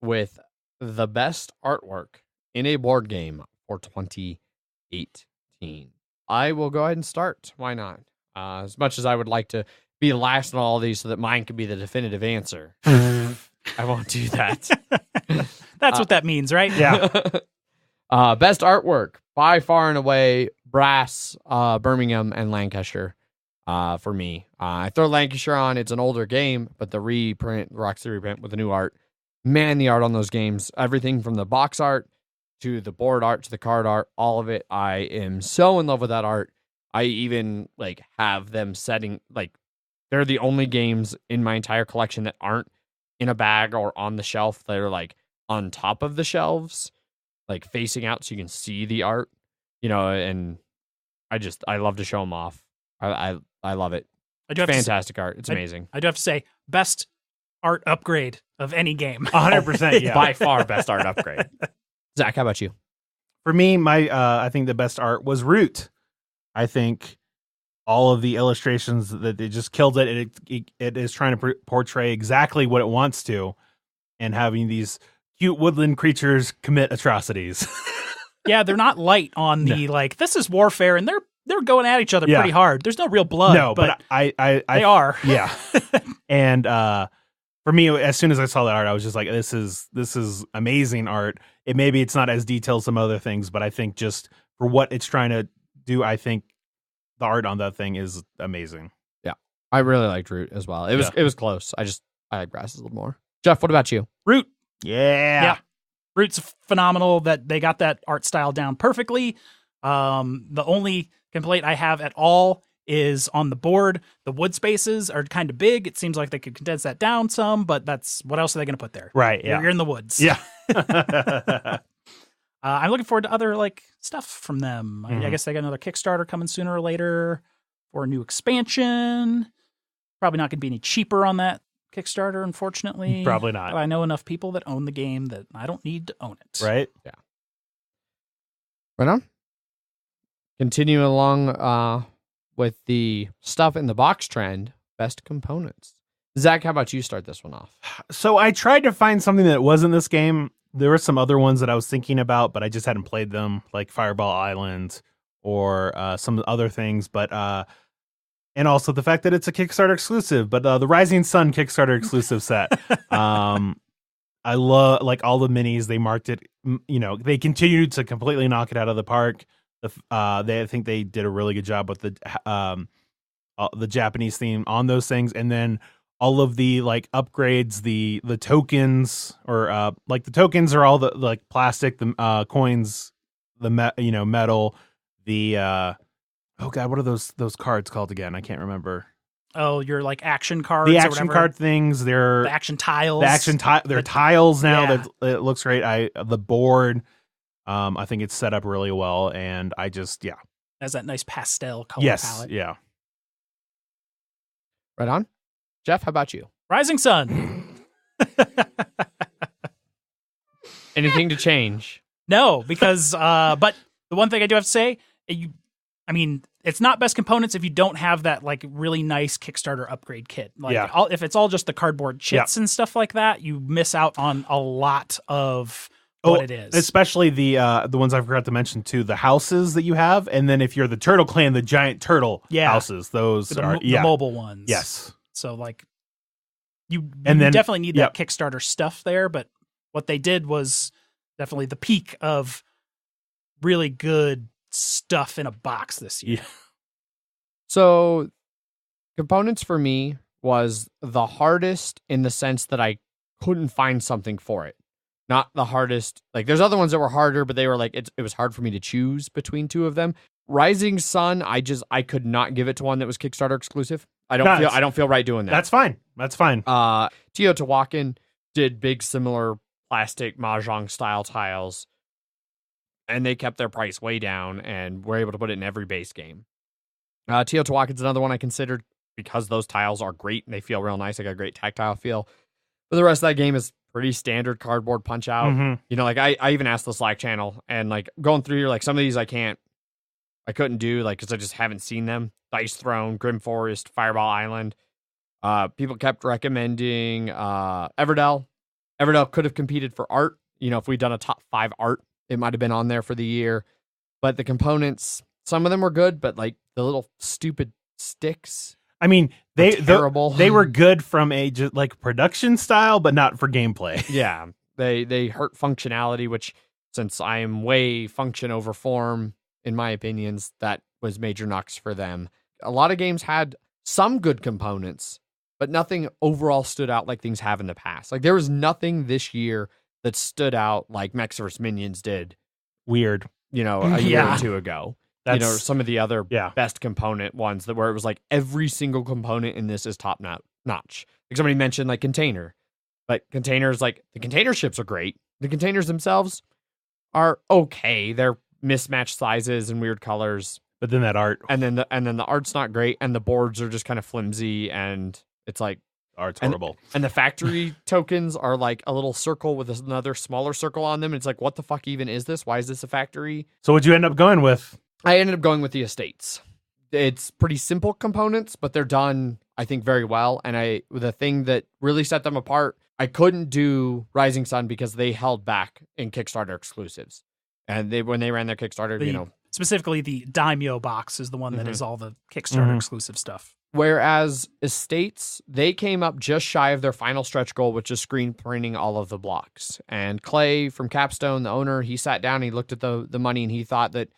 Speaker 1: with the best artwork in a board game for 2018. I will go ahead and start. Why not? As much as I would like to be last in all of these so that mine could be the definitive answer, I won't do that.
Speaker 3: That's what that means, right?
Speaker 2: Yeah.
Speaker 1: Best artwork, by far and away, Brass, Birmingham, and Lancashire. For me, I throw Lancashire on. It's an older game, but the Roxy reprint with the new art, man, the art on those games, everything from the box art to the board art to the card art, all of it. I am so in love with that art. I even like have them setting, like, they're the only games in my entire collection that aren't in a bag or on the shelf. They're like on top of the shelves, like facing out so you can see the art, and I love to show them off. I love it. Fantastic art. It's amazing.
Speaker 3: I do have to say, best art upgrade of any game.
Speaker 2: 100%. Yeah.
Speaker 1: By far, best art upgrade. Zach, how about you?
Speaker 2: For me, I think the best art was Root. I think all of the illustrations that they just killed it. It is trying to portray exactly what it wants to, and having these cute woodland creatures commit atrocities.
Speaker 3: Yeah, they're not light on the like. This is warfare, and they're going at each other pretty hard. There's no real blood.
Speaker 2: No, but I
Speaker 3: they are.
Speaker 2: Yeah, and for me, as soon as I saw that art, I was just like, this is amazing art. Maybe it's not as detailed as some other things, but I think just for what it's trying to do, I think the art on that thing is amazing.
Speaker 1: Yeah, I really liked Root as well. It was close. I like Brass a little more. Jeff, what about you?
Speaker 3: Root.
Speaker 2: Yeah.
Speaker 3: Root's phenomenal. That they got that art style down perfectly. The only complaint I have at all is on the board. The wood spaces are kind of big. It seems like they could condense that down some, but what else are they going to put there?
Speaker 2: Right. Yeah.
Speaker 3: You're in the woods.
Speaker 2: Yeah.
Speaker 3: I'm looking forward to other like stuff from them. I guess they got another Kickstarter coming sooner or later for a new expansion. Probably not going to be any cheaper on that Kickstarter, unfortunately.
Speaker 2: Probably not.
Speaker 3: But I know enough people that own the game that I don't need to own it.
Speaker 2: Right?
Speaker 1: Yeah. Right on. Continue along with the stuff in the box trend, best components. Zach, how about you start this one off?
Speaker 2: So I tried to find something that wasn't this game. There were some other ones that I was thinking about, but I just hadn't played them, like Fireball Island or some other things. But and also the fact that it's a Kickstarter exclusive, but the Rising Sun Kickstarter exclusive set. I love like all the minis. They marked it. They continued to completely knock it out of the park. I think they did a really good job with the Japanese theme on those things, and then all of the like upgrades, the tokens, or like the tokens are all the like plastic, the coins, the metal, the oh god, what are those cards called again? I can't remember.
Speaker 3: Oh, your like action cards.
Speaker 2: The action card things. They're
Speaker 3: the action tiles.
Speaker 2: They're tiles now.
Speaker 3: Yeah.
Speaker 2: That it looks great. The board. I think it's set up really well, and I just
Speaker 3: has that nice pastel color palette.
Speaker 2: Yeah.
Speaker 1: Right on. Jeff, how about you?
Speaker 3: Rising Sun.
Speaker 1: Anything to change?
Speaker 3: No, because but the one thing I do have to say, it's not best components if you don't have that like really nice Kickstarter upgrade kit. Like if it's all just the cardboard chits and stuff like that, you miss out on a lot of what it is.
Speaker 2: Especially the ones I forgot to mention too, the houses that you have, and then if you're the Turtle Clan, the giant turtle houses, those are
Speaker 3: the mobile ones.
Speaker 2: Yes.
Speaker 3: So like you definitely need that Kickstarter stuff there, but what they did was definitely the peak of really good stuff in a box this year.
Speaker 2: Yeah.
Speaker 1: So components for me was the hardest in the sense that I couldn't find something for it. Not the hardest. Like there's other ones that were harder, but they were like, it was hard for me to choose between two of them. Rising Sun, I could not give it to one that was Kickstarter exclusive. I don't feel right doing that.
Speaker 2: That's fine.
Speaker 1: Teotihuacan did big similar plastic mahjong style tiles, and they kept their price way down and were able to put it in every base game. Teotihuacan's another one I considered because those tiles are great and they feel real nice. They got a great tactile feel. But the rest of that game is pretty standard cardboard punch out.
Speaker 2: Mm-hmm.
Speaker 1: You know, like I even asked the Slack channel, and like going through here, like some of these I couldn't do, like, because I just haven't seen them. Dice Throne, Grim Forest, Fireball Island. People kept recommending Everdell. Everdell could have competed for art. You know, if we'd done a top 5 art, it might have been on there for the year. But the components, some of them were good, but like the little stupid sticks.
Speaker 2: I mean, they were good from a just like production style, but not for gameplay.
Speaker 1: Yeah, they hurt functionality, which since I am way function over form, in my opinions, that was major knocks for them. A lot of games had some good components, but nothing overall stood out like things have in the past. Like there was nothing this year that stood out like Mechs vs. Minions did.
Speaker 2: Weird.
Speaker 1: You know, a year or two ago.
Speaker 2: That's,
Speaker 1: you know, some of the other best component ones where it was like every single component in this is top notch. Like somebody mentioned like container. But containers, like the container ships are great. The containers themselves are okay. They're mismatched sizes and weird colors.
Speaker 2: But then that art.
Speaker 1: And then the art's not great, and the boards are just kind of flimsy, and it's like
Speaker 2: art's horrible.
Speaker 1: And the factory tokens are like a little circle with another smaller circle on them. And it's like, what the fuck even is this? Why is this a factory?
Speaker 2: So what'd you end up going with?
Speaker 1: I ended up going with the estates. It's pretty simple components, but they're done, I think, very well. And the thing that really set them apart, I couldn't do Rising Sun because they held back in Kickstarter exclusives. And when they ran their Kickstarter,
Speaker 3: specifically the Daimyo box is the one that is all the Kickstarter exclusive stuff.
Speaker 1: Whereas estates, they came up just shy of their final stretch goal, which is screen printing all of the blocks. And Clay from Capstone, the owner, he sat down, he looked at the money, and he thought that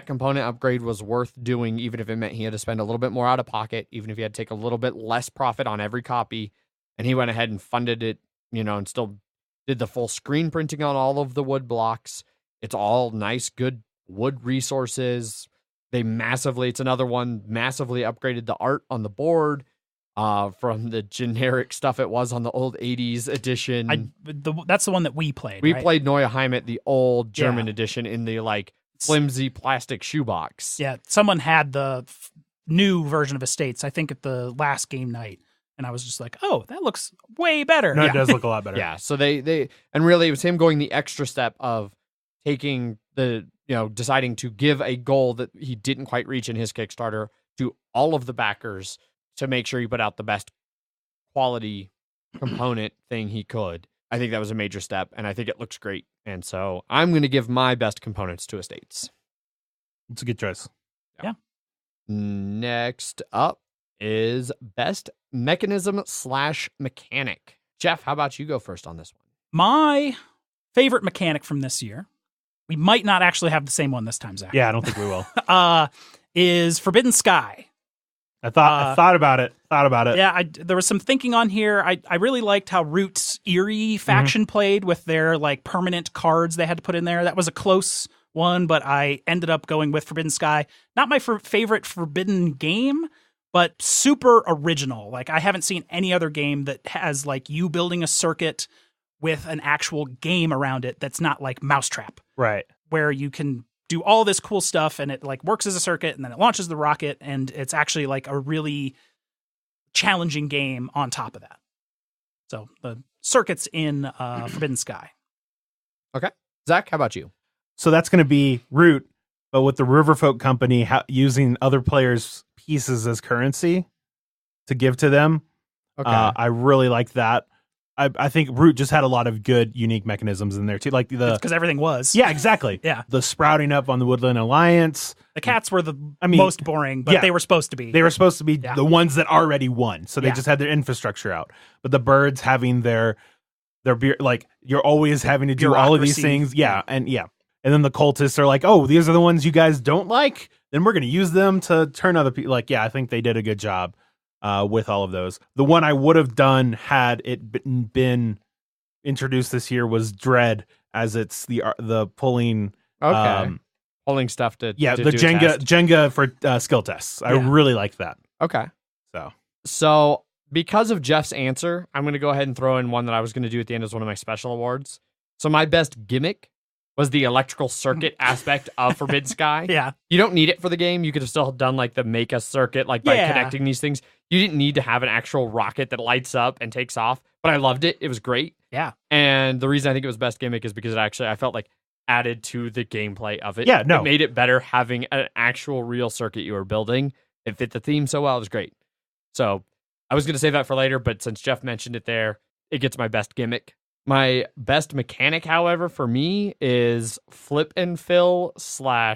Speaker 1: component upgrade was worth doing, even if it meant he had to spend a little bit more out of pocket, even if he had to take a little bit less profit on every copy. And he went ahead and funded it, and still did the full screen printing on all of the wood blocks. It's all nice, good wood resources. It's another one, massively upgraded the art on the board from the generic stuff it was on the old 80s edition.
Speaker 3: That's the one that we played.
Speaker 1: We played Neue Heimat, the old German edition, in the like flimsy plastic shoebox.
Speaker 3: Yeah, someone had the new version of Estates, I think, at the last game night. And I was just like, oh, that looks way better.
Speaker 2: No, it does look a lot better.
Speaker 1: Yeah, so they and really it was him going the extra step of taking deciding to give a goal that he didn't quite reach in his Kickstarter to all of the backers to make sure he put out the best quality component thing he could. I think that was a major step, and I think it looks great. And so I'm going to give my best components to Estates.
Speaker 2: It's a good choice.
Speaker 3: Yeah.
Speaker 1: Next up is best mechanism/mechanic. Jeff, how about you go first on this one?
Speaker 3: My favorite mechanic from this year, we might not actually have the same one this time, Zach.
Speaker 2: Yeah, I don't think we will.
Speaker 3: Is Forbidden Sky.
Speaker 2: I thought about it.
Speaker 3: Yeah, there was some thinking on here. I really liked how Root's Eerie faction played with their like permanent cards they had to put in there. That was a close one, but I ended up going with Forbidden Sky. Not my favorite Forbidden game, but super original. Like I haven't seen any other game that has like you building a circuit with an actual game around it that's not like Mousetrap.
Speaker 2: Right.
Speaker 3: Where you can do all this cool stuff and it like works as a circuit and then it launches the rocket and it's actually like a really challenging game on top of that. So the circuits in Forbidden Sky.
Speaker 1: Okay. Zach, how about you?
Speaker 2: So that's going to be Root, but with the Riverfolk Company using other players' pieces as currency to give to them.
Speaker 1: Okay.
Speaker 2: I really like that. I think Root just had a lot of good, unique mechanisms in there too. Like
Speaker 3: because everything was.
Speaker 2: Yeah, exactly.
Speaker 3: Yeah.
Speaker 2: The sprouting up on the Woodland Alliance.
Speaker 3: The cats were the most boring, but they were supposed to be.
Speaker 2: They were supposed to be the ones that already won. So they just had their infrastructure out. But the birds having their beer, like you're always having to do all of these things. Yeah. And then the cultists are like, oh, these are the ones you guys don't like. Then we're going to use them to turn other people. Like, yeah, I think they did a good job with all of those. The one I would have done had it been introduced this year was Dread, as it's the pulling.
Speaker 1: Okay. Pulling stuff to
Speaker 2: the
Speaker 1: do
Speaker 2: Jenga for skill tests. I really like that.
Speaker 1: Okay. So because of Jeff's answer, I'm going to go ahead and throw in one that I was going to do at the end as one of my special awards. So my best gimmick was the electrical circuit aspect of Forbidden Sky.
Speaker 3: Yeah.
Speaker 1: You don't need it for the game. You could have still done like the make a circuit, like by connecting these things. You didn't need to have an actual rocket that lights up and takes off, but I loved it. It was great.
Speaker 3: Yeah.
Speaker 1: And the reason I think it was best gimmick is because I felt like added to the gameplay of it.
Speaker 2: Yeah, no.
Speaker 1: It made it better having an actual real circuit you were building. It fit the theme so well. It was great. So I was going to save that for later, but since Jeff mentioned it there, it gets my best gimmick. My best mechanic, however, for me is flip and fill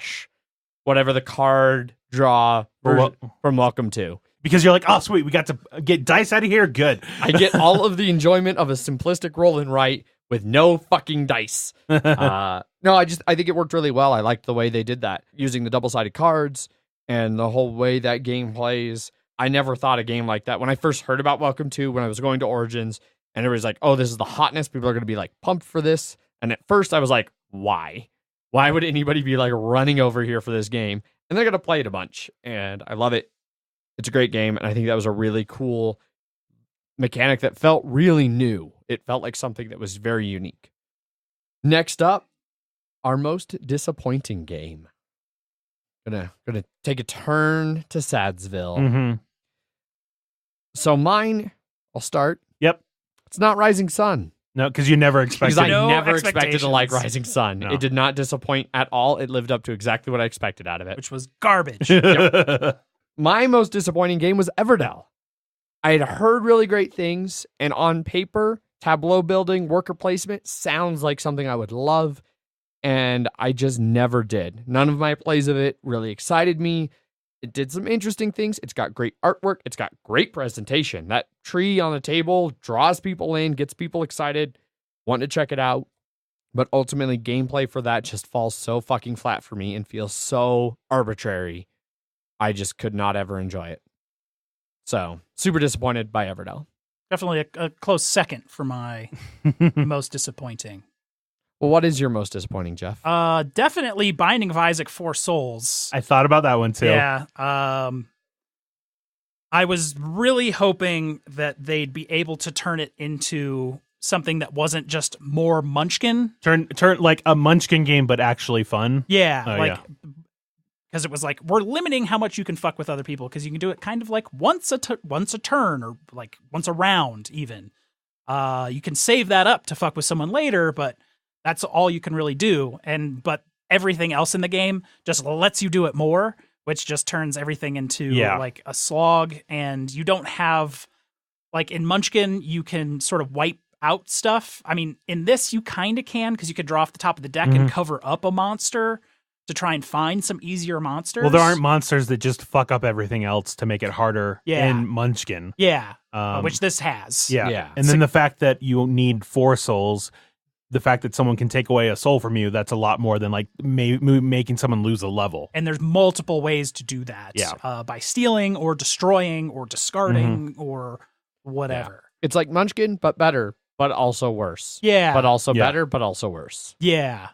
Speaker 1: / whatever the card draw from Welcome to.
Speaker 2: Because you're like, oh, sweet, we got to get dice out of here. Good.
Speaker 1: I get all of the enjoyment of a simplistic roll and write with no fucking dice. No, I think it worked really well. I liked the way they did that, using the double-sided cards and the whole way that game plays. I never thought a game like that. When I first heard about Welcome to, when I was going to Origins, and everybody's like, oh, this is the hotness. People are going to be like pumped for this. And at first I was like, why? Why would anybody be like running over here for this game? And they're going to play it a bunch. And I love it. It's a great game. And I think that was a really cool mechanic that felt really new. It felt like something that was very unique. Next up, our most disappointing game. Gonna take a turn to Sadsville.
Speaker 2: Mm-hmm.
Speaker 1: So mine, I'll start.
Speaker 2: Yep.
Speaker 1: It's not Rising Sun.
Speaker 2: No, because you never expected.
Speaker 1: Because I never expected to like Rising Sun.
Speaker 2: No.
Speaker 1: It did not disappoint at all. It lived up to exactly what I expected out of it.
Speaker 3: Which was garbage.
Speaker 1: My most disappointing game was Everdell. I had heard really great things, and on paper, tableau building, worker placement sounds like something I would love, and I just never did. None of my plays of it really excited me. It did some interesting things. It's got great artwork. It's got great presentation. That tree on the table draws people in, gets people excited, want to check it out. But ultimately, gameplay for that just falls so fucking flat for me and feels so arbitrary. I just could not ever enjoy it. So, super disappointed by Everdell.
Speaker 3: Definitely a close second for my most disappointing.
Speaker 1: Well, what is your most disappointing, Jeff?
Speaker 3: Definitely Binding of Isaac 4 Souls.
Speaker 2: I thought about that one too.
Speaker 3: Yeah. I was really hoping that they'd be able to turn it into something that wasn't just more Munchkin.
Speaker 2: Turn like a Munchkin game, but actually fun.
Speaker 3: Yeah. Because it was like, we're limiting how much you can fuck with other people, because you can do it kind of like once a turn, or like once a round even. You can save that up to fuck with someone later, but that's all you can really do. But everything else in the game just lets you do it more, which just turns everything into like a slog. And you don't have, like in Munchkin, you can sort of wipe out stuff. I mean, in this, you kind of can, because you could draw off the top of the deck and cover up a monster to try and find some easier monsters.
Speaker 2: Well, there aren't monsters that just fuck up everything else to make it harder in Munchkin.
Speaker 3: Yeah, which this has.
Speaker 2: Yeah. And then the fact that you need 4 souls, the fact that someone can take away a soul from you, that's a lot more than like making someone lose a level.
Speaker 3: And there's multiple ways to do that. By stealing or destroying or discarding or whatever.
Speaker 1: Yeah. It's like Munchkin, but better, but also worse.
Speaker 3: Yeah.
Speaker 1: But also better, but also worse.
Speaker 3: Yeah.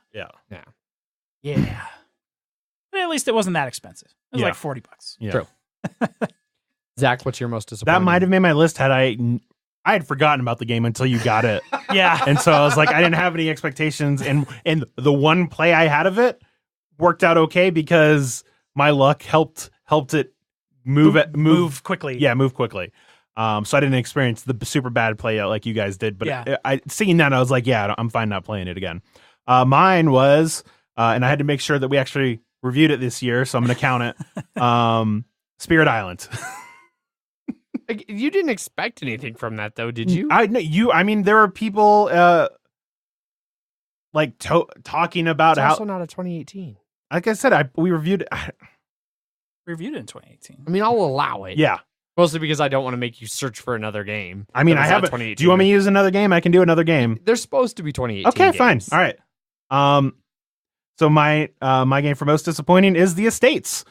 Speaker 3: But at least it wasn't that expensive. It was like $40.
Speaker 2: Yeah.
Speaker 1: True. Zach, what's your most disappointing?
Speaker 2: That might have made my list had I had forgotten about the game until you got it.
Speaker 3: Yeah.
Speaker 2: And so I was like, I didn't have any expectations. And the one play I had of it worked out okay because my luck helped it move
Speaker 3: quickly.
Speaker 2: Yeah, move quickly. So I didn't experience the super bad play like you guys did. But I seeing that, I was like, I'm fine not playing it again. Mine was, and I had to make sure that we actually reviewed it this year, so I'm going to count it. Spirit Island.
Speaker 1: You didn't expect anything from that, though, did you?
Speaker 2: I mean, there were people like talking about
Speaker 1: It's
Speaker 2: how.
Speaker 1: also not a 2018.
Speaker 2: Like I said, we reviewed it.
Speaker 3: Reviewed it in 2018.
Speaker 1: I mean, I'll allow it.
Speaker 2: Yeah.
Speaker 1: Mostly because I don't want to make you search for another game.
Speaker 2: I mean, I haven't. Do you want me to use another game? I can do another game.
Speaker 1: They're supposed to be 2018.
Speaker 2: Okay, fine.
Speaker 1: games.
Speaker 2: All right. So my game for most disappointing is The Estates,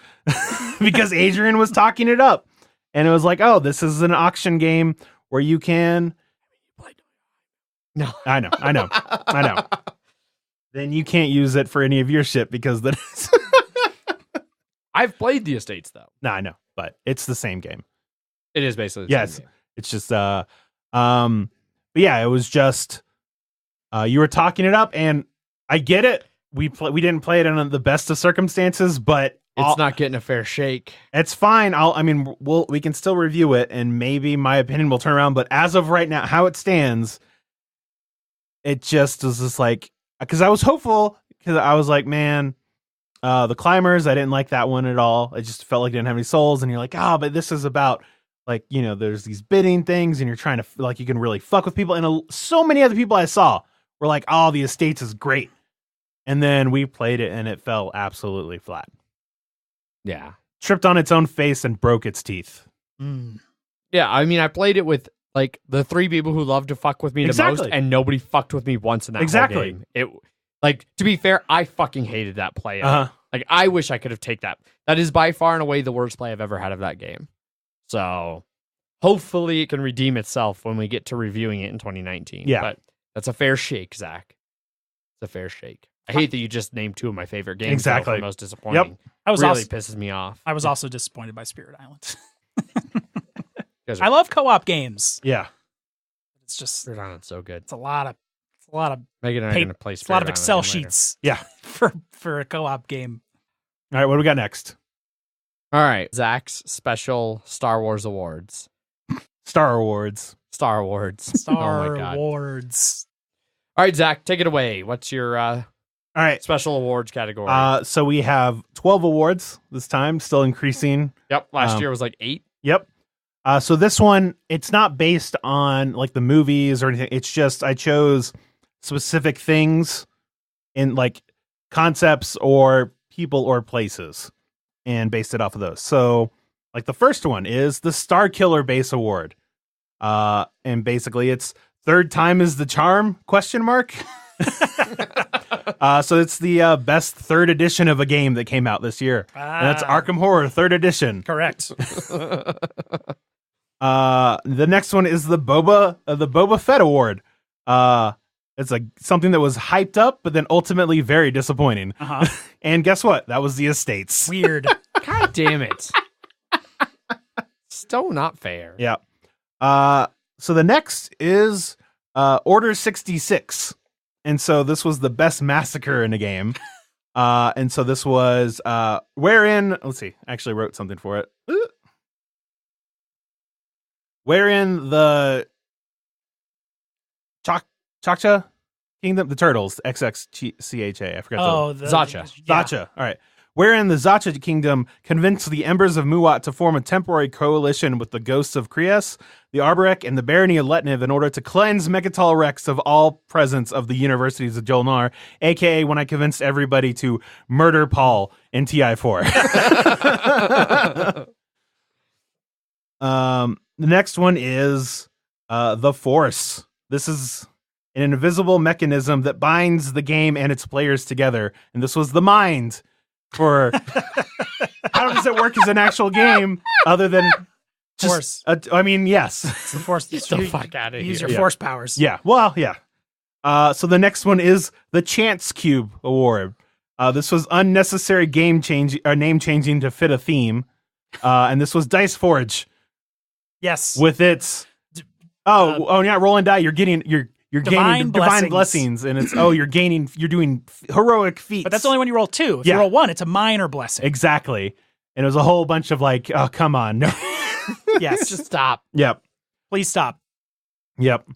Speaker 2: because Adrian was talking it up, and it was like, oh, this is an auction game where you can.
Speaker 1: No,
Speaker 2: I know. Then you can't use it for any of your shit because then.
Speaker 1: I've played The Estates though.
Speaker 2: No, I know, but it's the same game.
Speaker 1: It is basically the
Speaker 2: Yes,
Speaker 1: same game.
Speaker 2: it's just but yeah, it was just you were talking it up, and I get it. We didn't play it in the best of circumstances, but
Speaker 1: It's not getting a fair shake.
Speaker 2: it's fine. We can still review it, and maybe my opinion will turn around. But as of right now, how it stands, it just was just like, because I was hopeful, because I was like, man, the Climbers, I didn't like that one at all. It just felt like it didn't have any souls, and you're like, but this is about, like, there's these bidding things, and you're trying to, like, you can really fuck with people. And so many other people I saw were like, oh, The Estates is great. And then we played it, and it fell absolutely flat.
Speaker 1: Yeah.
Speaker 2: Tripped on its own face and broke its teeth.
Speaker 1: Yeah, I mean, I played it with, like, the three people who love to fuck with me the most, and nobody fucked with me once in that whole game. It, like, to be fair, I fucking hated that play. Like, I wish I could have taken that. That is by far and away the worst play I've ever had of that game. So, hopefully it can redeem itself when we get to reviewing it in 2019.
Speaker 2: Yeah.
Speaker 1: But that's a fair shake, Zach. It's a fair shake. I hate that you just named two of my favorite games.
Speaker 2: Exactly.
Speaker 1: For most disappointing.
Speaker 2: Yep.
Speaker 3: I was
Speaker 1: really
Speaker 3: also,
Speaker 1: pisses me off.
Speaker 3: I was also disappointed by Spirit Island.
Speaker 1: Guys
Speaker 3: I love co-op games.
Speaker 2: Yeah.
Speaker 3: It's just
Speaker 1: Spirit Island's so good.
Speaker 3: it's a lot of
Speaker 1: Megan and I are going to play
Speaker 3: it's a lot of
Speaker 1: Spirit
Speaker 3: Excel
Speaker 1: Island later.
Speaker 3: sheets.
Speaker 2: Yeah.
Speaker 3: for a co-op game.
Speaker 2: All right, what do we got next?
Speaker 1: All right, Zach's special Star Wars awards.
Speaker 2: Star Awards.
Speaker 1: Star Awards.
Speaker 3: Star
Speaker 1: Oh my God.
Speaker 3: Wars.
Speaker 1: All right, Zach, take it away. What's your
Speaker 2: All right.
Speaker 1: special awards category?
Speaker 2: So we have 12 awards this time, still increasing.
Speaker 1: Yep, last year was like 8.
Speaker 2: Yep. So this one, it's not based on like the movies or anything. It's just I chose specific things in like concepts or people or places and based it off of those. So like the first one is the Star Killer Base Award. And basically it's third time is the charm ? So it's the best third edition of a game that came out this year. And that's Arkham Horror third edition.
Speaker 3: Correct.
Speaker 2: The next one is the Boba Fett Award. It's something that was hyped up, but then ultimately very disappointing. And guess what? That was The Estates.
Speaker 3: Weird.
Speaker 1: God damn it. Still not fair.
Speaker 2: Yeah. So the next is Order 66. And so this was the best massacre in a game. And so this was wherein, let's see, I actually wrote something for it. Wherein the Chakcha Kingdom, the Turtles, XXCHA, I forgot.
Speaker 1: Zacha.
Speaker 3: Yeah.
Speaker 2: Zacha, all right. Wherein the Zacha Kingdom convinced the Embers of Muat to form a temporary coalition with the ghosts of Krias, the Arborek, and the Barony of Letniv in order to cleanse Megatal Rex of all presence of the universities of Jolnar, a.k.a. when I convinced everybody to murder Paul in TI4. The next one is the Force. This is an invisible mechanism that binds the game and its players together. And this was the mind for how does it work as an actual game other than
Speaker 3: Force.
Speaker 2: I mean, yes.
Speaker 3: It's the Force.
Speaker 1: Get the fuck out of here.
Speaker 3: Use your
Speaker 2: Yeah.
Speaker 3: Force powers.
Speaker 2: Yeah. Well, yeah. So the next one is the Chance Cube Award. This was unnecessary name changing to fit a theme. And this was Dice Forge
Speaker 3: Yes.
Speaker 2: with its yeah, roll and die. You're gaining divine blessings, and it's you're doing heroic feats.
Speaker 3: But that's only when you roll 2. If
Speaker 2: Yeah.
Speaker 3: you roll 1, it's a minor blessing.
Speaker 2: Exactly. And it was a whole bunch of like, oh, come on. No.
Speaker 3: Yes.
Speaker 1: Just stop.
Speaker 2: Yep.
Speaker 3: Please stop.
Speaker 2: Yep.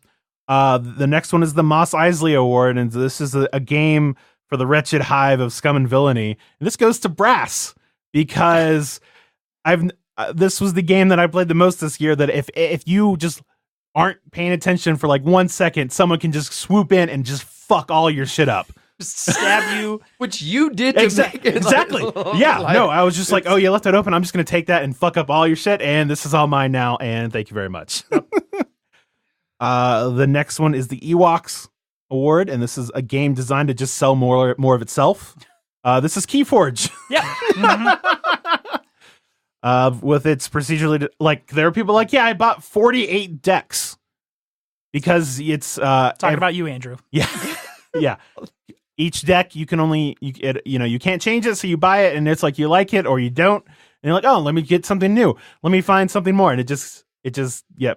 Speaker 2: The next one is the Mos Eisley Award, and this is a game for the wretched hive of scum and villainy. And this goes to Brass because this was the game that I played the most this year. That if you just aren't paying attention for like 1 second, someone can just swoop in and just fuck all your shit up.
Speaker 3: Just stab you,
Speaker 1: which you did to make it.
Speaker 2: Exactly. Yeah. No, I was just like, oh, you left it open. I'm just going to take that and fuck up all your shit. And this is all mine now. And thank you very much. The next one is the Ewoks Award. And this is a game designed to just sell more of itself. This is Keyforge.
Speaker 3: Yeah. Mm-hmm.
Speaker 2: With its procedurally, like, there are people like, yeah, I bought 48 decks because it's
Speaker 3: talking about you, Andrew.
Speaker 2: Yeah. Yeah. Each deck you can't change it, so you buy it and it's like you like it or you don't, and you're like, oh, let me get something new, let me find something more, and it just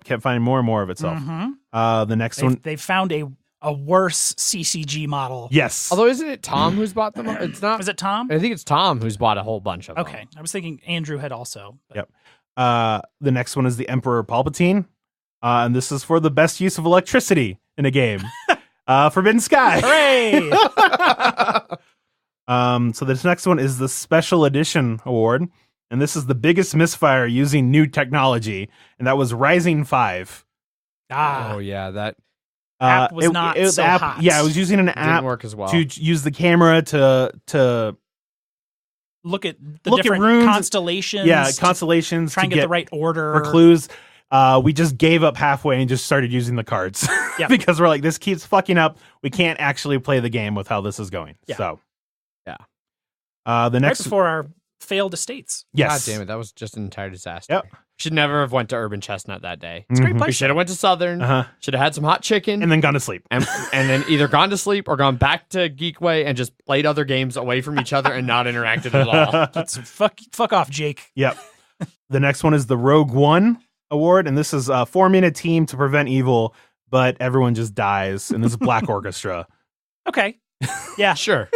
Speaker 2: kept finding more and more of itself.
Speaker 3: Mm-hmm.
Speaker 2: The next one,
Speaker 3: they found a worse CCG model.
Speaker 2: Yes.
Speaker 1: Although isn't it Tom who's bought them? It's not.
Speaker 3: Was it Tom?
Speaker 1: I think it's Tom who's bought a whole bunch of them.
Speaker 3: Okay, I was thinking Andrew had also. But.
Speaker 2: Yep. The next one is the Emperor Palpatine, and this is for the best use of electricity in a game. Forbidden Sky.
Speaker 3: Hooray!
Speaker 2: So this next one is the Special Edition Award, and this is the biggest misfire using new technology, and that was Rising 5.
Speaker 1: Oh yeah, that
Speaker 3: app was not so hot.
Speaker 2: Yeah, I was using an app
Speaker 1: didn't work as well.
Speaker 2: to use the camera to
Speaker 3: look at the
Speaker 2: look at
Speaker 3: different
Speaker 2: runes.
Speaker 3: constellations.
Speaker 2: Yeah, constellations.
Speaker 3: Try and get the right order.
Speaker 2: For clues. We just gave up halfway and just started using the cards.
Speaker 3: Yep.
Speaker 2: Because we're like, this keeps fucking up. We can't actually play the game with how this is going.
Speaker 3: Yeah.
Speaker 2: So,
Speaker 1: yeah.
Speaker 2: The next
Speaker 3: right before our failed estates.
Speaker 2: Yes.
Speaker 1: God damn it, that was just an entire disaster.
Speaker 2: Yep.
Speaker 1: Should never have went to Urban Chestnut that day.
Speaker 3: It's a great
Speaker 2: Mhm.
Speaker 3: place.
Speaker 1: We should have went to Southern. Should have had some hot chicken,
Speaker 2: And then gone to sleep.
Speaker 1: and then either gone to sleep or gone back to Geekway and just played other games away from each other and not interacted at all.
Speaker 3: That's fuck off, Jake.
Speaker 2: Yep. The next one is the Rogue One Award, and this is forming a team to prevent evil, but everyone just dies, and this is Black Orchestra.
Speaker 3: Okay. Yeah.
Speaker 1: Sure.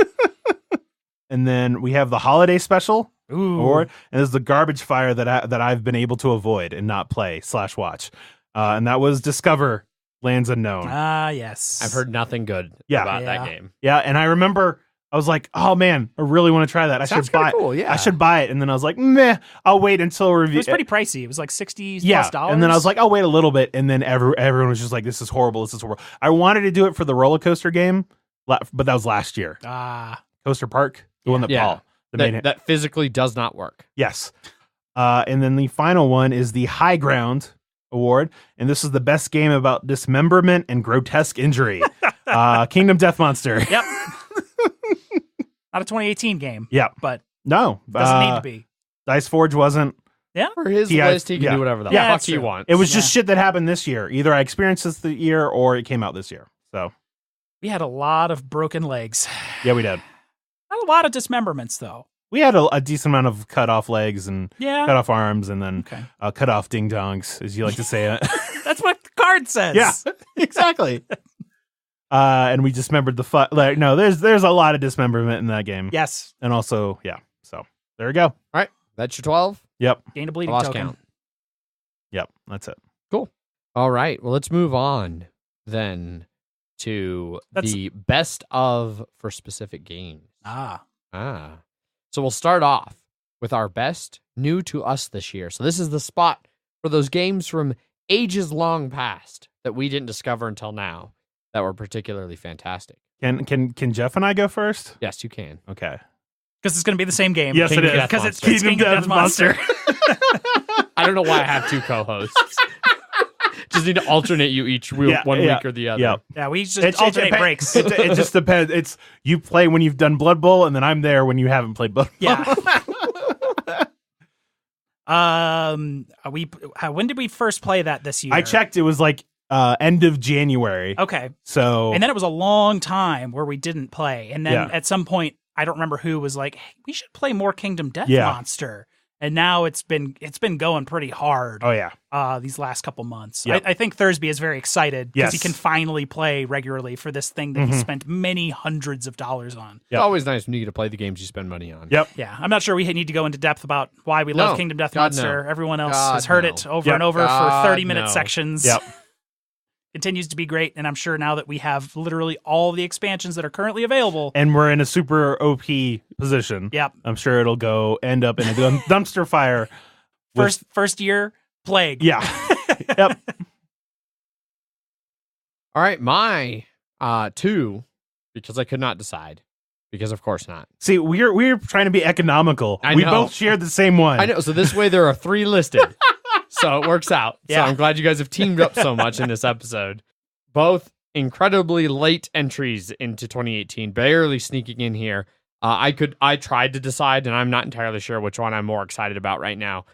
Speaker 2: And then we have the Holiday Special
Speaker 3: Ooh.
Speaker 2: Award, and this is the garbage fire that I've been able to avoid and not play /watch, and that was Discover Lands Unknown.
Speaker 3: Ah, yes.
Speaker 1: I've heard nothing good
Speaker 2: Yeah.
Speaker 1: about
Speaker 3: Yeah.
Speaker 1: that game.
Speaker 2: Yeah, and I remember I was like, oh man, I really want to try that. I
Speaker 1: Sounds
Speaker 2: should buy
Speaker 1: kinda cool,
Speaker 2: it.
Speaker 1: yeah.
Speaker 2: I should buy it. And then I was like, meh, I'll wait until review.
Speaker 3: It was pretty pricey. It was like $60
Speaker 2: yeah.
Speaker 3: plus.
Speaker 2: And then I was like, I'll wait a little bit. And then everyone was just like, this is horrible. This is horrible. I wanted to do it for the roller coaster game, but that was last year. Coaster Park, the one that
Speaker 1: Yeah.
Speaker 2: Paul.
Speaker 1: That physically does not work.
Speaker 2: Yes. And then the final one is the High Ground Award. And this is the best game about dismemberment and grotesque injury. Kingdom Death Monster.
Speaker 3: Yep. Not a 2018 game.
Speaker 2: Yeah.
Speaker 3: But
Speaker 2: No.
Speaker 3: doesn't need to be.
Speaker 2: Dice Forge wasn't.
Speaker 3: Yeah.
Speaker 1: For his
Speaker 2: Yeah,
Speaker 1: list, he can
Speaker 2: yeah.
Speaker 1: do whatever the
Speaker 3: Yeah,
Speaker 1: fuck
Speaker 3: that's
Speaker 1: he
Speaker 3: true.
Speaker 1: wants.
Speaker 2: It was just
Speaker 3: Yeah.
Speaker 2: shit that happened this year. Either I experienced this the year or it came out this year. So,
Speaker 3: We had a lot of broken legs.
Speaker 2: yeah, we did.
Speaker 3: Not a lot of dismemberments, though.
Speaker 2: We had a decent amount of cut off legs and
Speaker 3: Yeah.
Speaker 2: cut off arms and then
Speaker 3: Okay.
Speaker 2: cut off ding dongs, as you like to say it.
Speaker 3: That's what the card says.
Speaker 2: Yeah, exactly. And we dismembered the no, there's a lot of dismemberment in that game.
Speaker 3: Yes.
Speaker 2: And also, yeah. So there we go.
Speaker 1: All right. That's your 12.
Speaker 2: Yep.
Speaker 3: Gained a
Speaker 1: I
Speaker 3: bleeding
Speaker 1: lost
Speaker 3: token.
Speaker 1: count.
Speaker 2: Yep. That's it.
Speaker 1: All right. Well, let's move on then to
Speaker 3: That's-
Speaker 1: the best of for specific games.
Speaker 3: Ah.
Speaker 1: So we'll start off with our best new to us this year. So this is the spot for those games from ages long past that we didn't discover until now that were particularly fantastic.
Speaker 2: Can Jeff and I go first?
Speaker 1: Yes, you can.
Speaker 2: Okay.
Speaker 3: Because it's going to be the same game.
Speaker 2: Yes, it is.
Speaker 3: Because it's
Speaker 1: Kingdom
Speaker 3: Kingdom Death Monster.
Speaker 1: I don't know why I have two co-hosts. Just need to alternate you each one week or the other.
Speaker 2: Yeah.
Speaker 3: Yeah, we just alternate breaks.
Speaker 2: It just depends. It's you play when you've done Blood Bowl, and then I'm there when you haven't played Blood Bowl.
Speaker 3: Yeah. When did we first play that this year?
Speaker 2: I checked. It was like end of January.
Speaker 3: Okay.
Speaker 2: So
Speaker 3: And then it was a long time where we didn't play. And then
Speaker 2: Yeah.
Speaker 3: at some point, I don't remember who was like, hey, we should play more Kingdom Death
Speaker 2: Yeah.
Speaker 3: Monster. And now it's been going pretty hard
Speaker 2: oh yeah,
Speaker 3: these last couple months.
Speaker 2: Yep.
Speaker 3: I think Thursby is very excited because he
Speaker 2: Yes.
Speaker 3: can finally play regularly for this thing that he
Speaker 2: Mhm.
Speaker 3: spent many hundreds of dollars on.
Speaker 2: Yep.
Speaker 1: It's always nice when you get to play the games you spend money on.
Speaker 2: yep.
Speaker 3: Yeah, I'm not sure we need to go into depth about why we love
Speaker 1: No.
Speaker 3: Kingdom Death
Speaker 1: God,
Speaker 3: Monster.
Speaker 1: no.
Speaker 3: Everyone else
Speaker 1: God,
Speaker 3: has heard
Speaker 1: no.
Speaker 3: it over
Speaker 2: Yep.
Speaker 3: and over for
Speaker 1: God,
Speaker 3: 30-minute
Speaker 1: no.
Speaker 3: sections.
Speaker 2: Yep.
Speaker 3: continues to be great, and I'm sure now that we have literally all the expansions that are currently available,
Speaker 2: and we're in a super OP position.
Speaker 3: Yep.
Speaker 2: I'm sure it'll end up in a dumpster fire.
Speaker 3: First year plague.
Speaker 2: Yeah. Yep.
Speaker 1: All right, my 2, because I could not decide. Because of course not.
Speaker 2: See, we're trying to be economical. We
Speaker 1: know.
Speaker 2: both shared the same one.
Speaker 1: I know. So this way there are 3 listed. So it works out.
Speaker 3: Yeah.
Speaker 1: So I'm glad you guys have teamed up so much in this episode. Both incredibly late entries into 2018, barely sneaking in here. I tried to decide, and I'm not entirely sure which one I'm more excited about right now.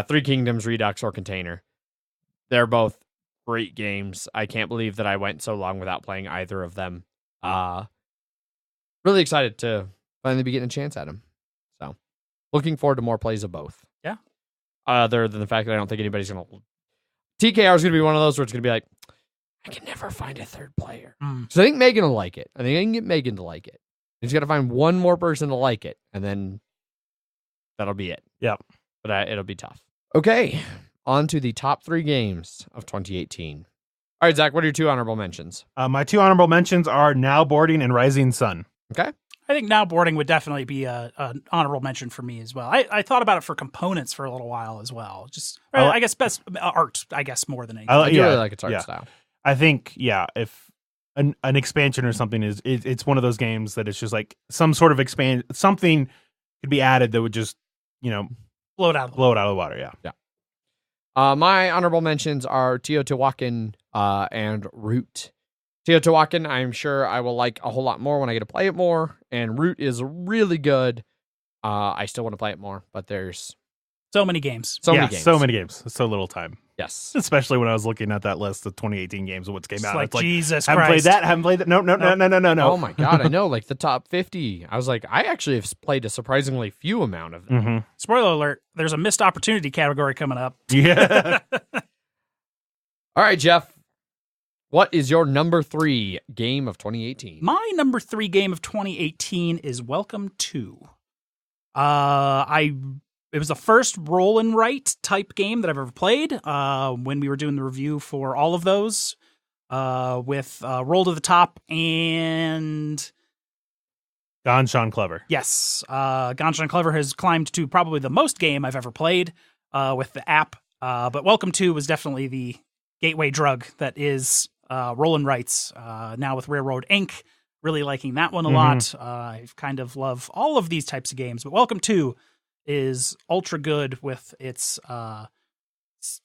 Speaker 1: 3 Kingdoms, Redux, or Container. They're both great games. I can't believe that I went so long without playing either of them. Really excited to finally be getting a chance at them. So, looking forward to more plays of both.
Speaker 3: Yeah.
Speaker 1: Other than the fact that I don't think anybody's going to... TKR is going to be one of those where it's going to be like, I can never find a third player. So I think Megan will like it. I think I can get Megan to like it. He's got to find one more person to like it, and then that'll be it.
Speaker 2: Yep.
Speaker 1: But it'll be tough. Okay, on to the top 3 games of 2018. All right, Zach, what are your 2 honorable mentions?
Speaker 2: My 2 honorable mentions are Now Boarding and Rising Sun.
Speaker 1: Okay.
Speaker 3: I think Now Boarding would definitely be an honorable mention for me as well. I thought about it for components for a little while as well. Just, I guess, best art, I guess, more than anything.
Speaker 1: I do really like its art style.
Speaker 2: I think, if an expansion or something it's one of those games that it's just like some sort of something could be added that would just,
Speaker 3: blow it out of
Speaker 2: the water. Yeah.
Speaker 1: My honorable mentions are Teotihuacan and Root. Teotihuacan, I'm sure I will like a whole lot more when I get to play it more, and Root is really good. I still want to play it more, but there's
Speaker 3: so many games.
Speaker 2: So many games. So little time.
Speaker 1: Yes.
Speaker 2: Especially when I was looking at that list of 2018 games and what's came out.
Speaker 3: Like,
Speaker 2: it's like,
Speaker 3: Jesus
Speaker 2: haven't
Speaker 3: Christ.
Speaker 2: haven't played that. No.
Speaker 1: Oh my God, I know, like the top 50. I was like, I actually have played a surprisingly few amount of them.
Speaker 2: Mm-hmm.
Speaker 3: Spoiler alert, there's a missed opportunity category coming up.
Speaker 2: Yeah.
Speaker 1: All right, Jeff. What is your number 3 game of 2018?
Speaker 3: My number 3 game of 2018 is Welcome to. It was the first roll and write type game that I've ever played. When we were doing the review for all of those, with Roll to the Top and
Speaker 2: Gone Sean Clever.
Speaker 3: Yes, Gone Sean Clever has climbed to probably the most game I've ever played with the app. But Welcome to was definitely the gateway drug that is roll and writes. Now with Railroad Inc., really liking that one a lot. I kind of love all of these types of games, but Welcome to is ultra good with its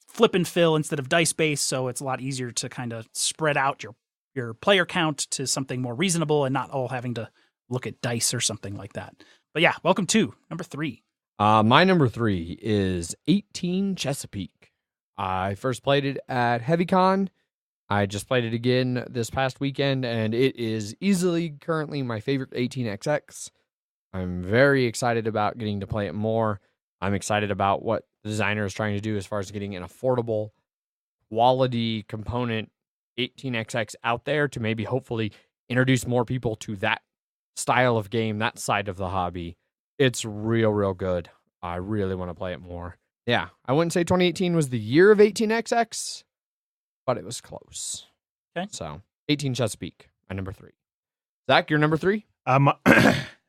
Speaker 3: flip and fill instead of dice based, so it's a lot easier to kind of spread out your player count to something more reasonable and not all having to look at dice or something like that. But yeah, Welcome to number 3.
Speaker 1: My number 3 is 18 Chesapeake. I first played it at HeavyCon. I just played it again this past weekend, and it is easily currently my favorite 18XX. I'm very excited about getting to play it more. I'm excited about what the designer is trying to do as far as getting an affordable, quality component 18XX out there to maybe hopefully introduce more people to that style of game, that side of the hobby. It's real good. I really want to play it more. Yeah, I wouldn't say 2018 was the year of 18XX, but it was close.
Speaker 3: Okay.
Speaker 1: So, 18 Chesapeake, my number 3. Zach, your number 3?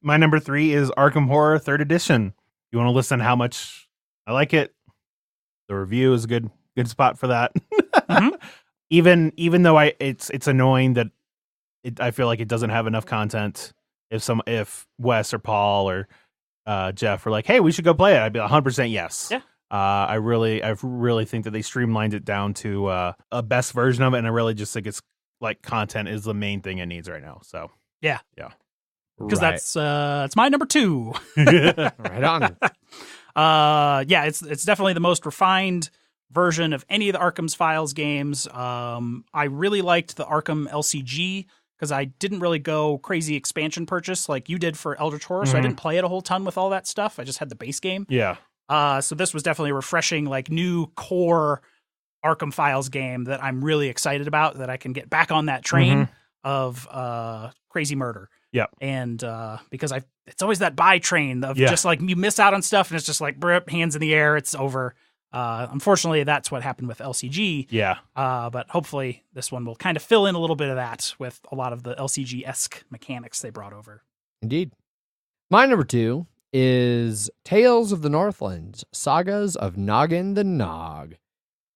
Speaker 2: My number 3 is Arkham Horror 3rd Edition. You want to listen to how much I like it? The review is a good spot for that.
Speaker 3: Mm-hmm.
Speaker 2: Even though it's annoying that I feel like it doesn't have enough content. If Wes or Paul or Jeff were like, hey, we should go play it, I'd be 100% yes.
Speaker 3: Yeah.
Speaker 2: I really think that they streamlined it down to a best version of it, and I really just think it's like content is the main thing it needs right now. So
Speaker 3: yeah. Because
Speaker 1: Right.
Speaker 3: that's my number 2.
Speaker 1: Right on.
Speaker 3: Yeah, it's definitely the most refined version of any of the Arkham's Files games. I really liked the Arkham LCG because I didn't really go crazy expansion purchase like you did for Eldritch Horror, so I didn't play it a whole ton with all that stuff. I just had the base game.
Speaker 2: yeah.
Speaker 3: So this was definitely a refreshing, like new core Arkham Files game that I'm really excited about, that I can get back on that train of crazy murder.
Speaker 2: Yeah.
Speaker 3: And because it's always that buy train of
Speaker 2: Yeah.
Speaker 3: just like you miss out on stuff and it's just like hands in the air, it's over. Unfortunately, that's what happened with LCG.
Speaker 2: Yeah.
Speaker 3: But hopefully this one will kind of fill in a little bit of that with a lot of the LCG-esque mechanics they brought over.
Speaker 1: Indeed. My number 2 is Tales of the Northlands, Sagas of Noggin the Nog.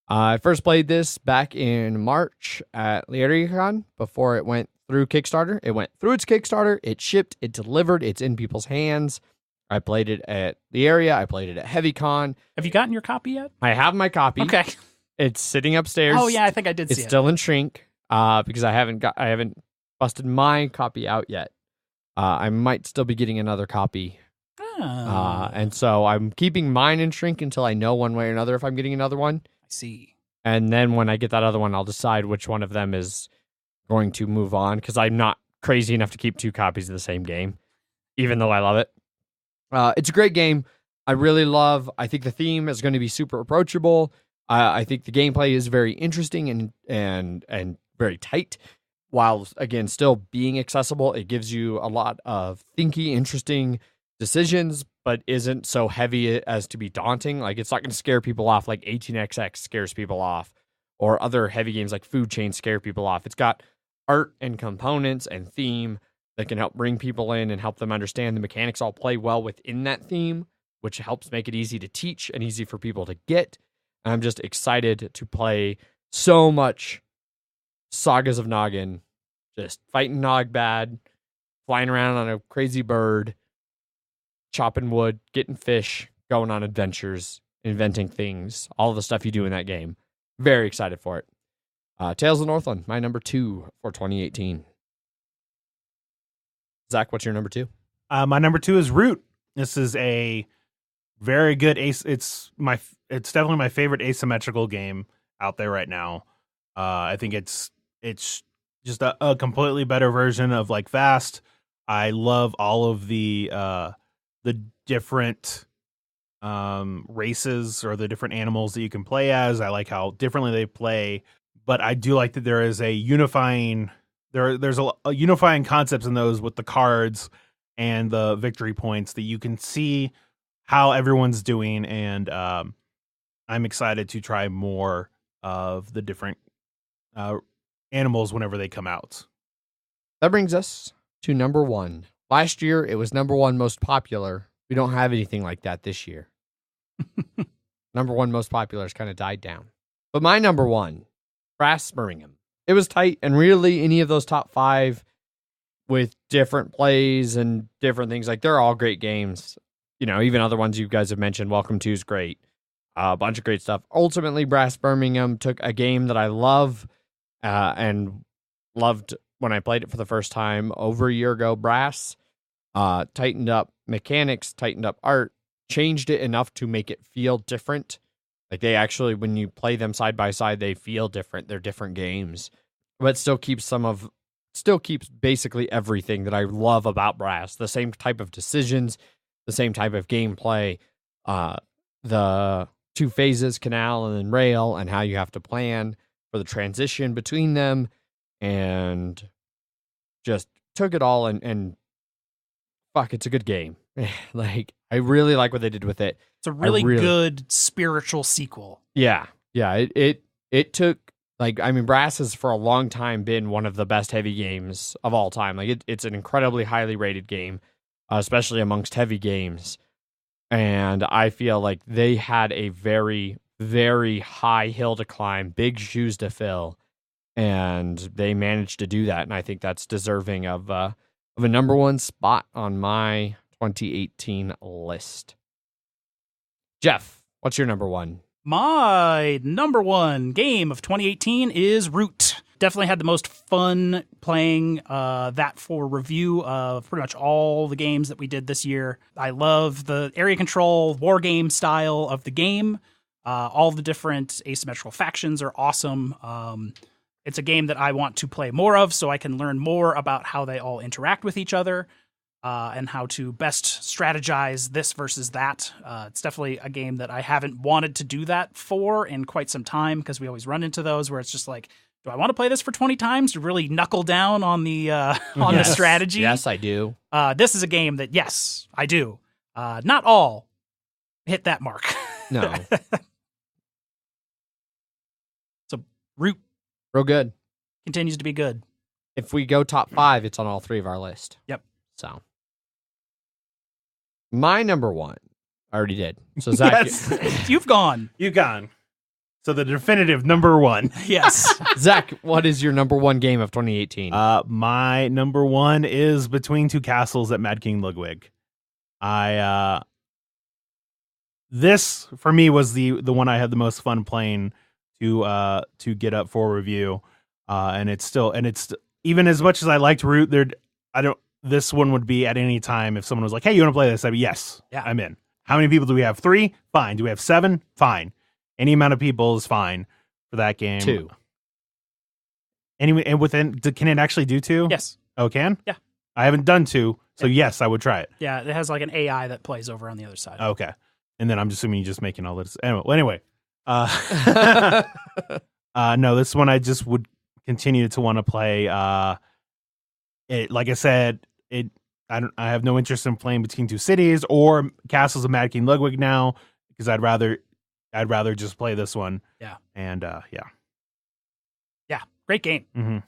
Speaker 1: I first played this back in March at Year Extravaganza before it went through Kickstarter. It went through its Kickstarter, it shipped, it delivered, it's in people's hands. I played it at the area, I played it at HeavyCon.
Speaker 3: Have you gotten your copy yet?
Speaker 1: I have my copy.
Speaker 3: Okay.
Speaker 1: It's sitting upstairs.
Speaker 3: Oh yeah, I think I did see it.
Speaker 1: It's still in shrink because I haven't busted my copy out yet. I might still be getting another copy. And so I'm keeping mine in shrink until I know one way or another if I'm getting another one.
Speaker 3: I see.
Speaker 1: And then when I get that other one, I'll decide which one of them is going to move on because I'm not crazy enough to keep 2 copies of the same game, even though I love it. It's a great game. I think the theme is going to be super approachable. I think the gameplay is very interesting and very tight. While, again, still being accessible, it gives you a lot of thinky, interesting decisions, but isn't so heavy as to be daunting. Like, it's not going to scare people off like 18XX scares people off, or other heavy games like Food Chain scare people off. It's got art and components and theme that can help bring people in and help them understand the mechanics all play well within that theme, which helps make it easy to teach and easy for people to get. And I'm just excited to play so much Sagas of Noggin, just fighting Nog bad, flying around on a crazy bird, chopping wood, getting fish, going on adventures, inventing things, all the stuff you do in that game. Very excited for it. Tales of Northland, my number 2 for 2018. Zach, what's your number 2?
Speaker 2: My number 2 is Root. This is a very good it's definitely my favorite asymmetrical game out there right now. I think it's just a completely better version of like Fast. I love all of the different races or the different animals that you can play as. I like how differently they play, but I do like that there is a unifying there's a unifying concepts in those with the cards and the victory points that you can see how everyone's doing, and I'm excited to try more of the different animals whenever they come out.
Speaker 1: That brings us to number 1. Last year, it was number 1 most popular. We don't have anything like that this year. Number 1 most popular has kind of died down. But my number 1, Brass Birmingham. It was tight, and really any of those top 5 with different plays and different things, like they're all great games. You know, even other ones you guys have mentioned, Welcome To is great. A bunch of great stuff. Ultimately, Brass Birmingham took a game that I love and loved when I played it for the first time over a year ago. Brass tightened up mechanics, tightened up art, changed it enough to make it feel different. Like they actually, when you play them side by side, they feel different. They're different games, but still keeps basically everything that I love about Brass. The same type of decisions, the same type of gameplay, the 2 phases, canal and then rail, and how you have to plan for the transition between them, and just took it all and fuck, it's a good game. Like, I really like what they did with it.
Speaker 3: It's a really good spiritual sequel.
Speaker 1: Yeah. It took, like, I mean, Brass has for a long time been one of the best heavy games of all time. Like, it's an incredibly highly rated game, especially amongst heavy games. And I feel like they had a very, very high hill to climb, big shoes to fill, and they managed to do that. And I think that's deserving of a number 1 spot on my 2018 list. Jeff, what's your number 1?
Speaker 3: My number 1 game of 2018 is Root. Definitely had the most fun playing that for review of pretty much all the games that we did this year. I love the area control, war game style of the game. All the different asymmetrical factions are awesome. It's a game that I want to play more of so I can learn more about how they all interact with each other and how to best strategize this versus that. It's definitely a game that I haven't wanted to do that for in quite some time, because we always run into those where it's just like, do I want to play this for 20 times to really knuckle down on the the strategy?
Speaker 1: Yes, I do.
Speaker 3: This is a game that, yes, I do. Not all hit that mark.
Speaker 1: No.
Speaker 3: Root
Speaker 1: Real good.
Speaker 3: continues to be good.
Speaker 1: If we go top 5, it's on all 3 of our list.
Speaker 3: Yep.
Speaker 1: So, my number 1, I already did. So, Zach,
Speaker 2: Yes.
Speaker 3: You've gone.
Speaker 2: You gone. So the definitive number 1.
Speaker 3: Yes.
Speaker 1: Zach, what is your number 1 game of 2018?
Speaker 2: My number 1 is Between Two Castles at Mad King Ludwig. This for me was the one I had the most fun playing to get up for review. And it's even as much as I liked Root, this one would be at any time if someone was like, "Hey, you want to play this?" I'd be, "Yes,
Speaker 3: Yeah.
Speaker 2: I'm in." How many people do we have? 3? Fine. Do we have 7? Fine. Any amount of people is fine for that game.
Speaker 1: 2.
Speaker 2: Anyway, and can it actually do 2?
Speaker 3: Yes.
Speaker 2: Oh, it can?
Speaker 3: Yeah.
Speaker 2: I haven't done 2, so yes, I would try it.
Speaker 3: Yeah, it has like an AI that plays over on the other side.
Speaker 2: Okay. And then I'm assuming you're just making all this. Anyway. No, this one I just would continue to want to play. Like I said, I have no interest in playing Between Two Cities or Castles of Mad King Ludwig now because I'd rather just play this one.
Speaker 3: Yeah.
Speaker 2: And
Speaker 3: Yeah, great game.
Speaker 2: Mm-hmm.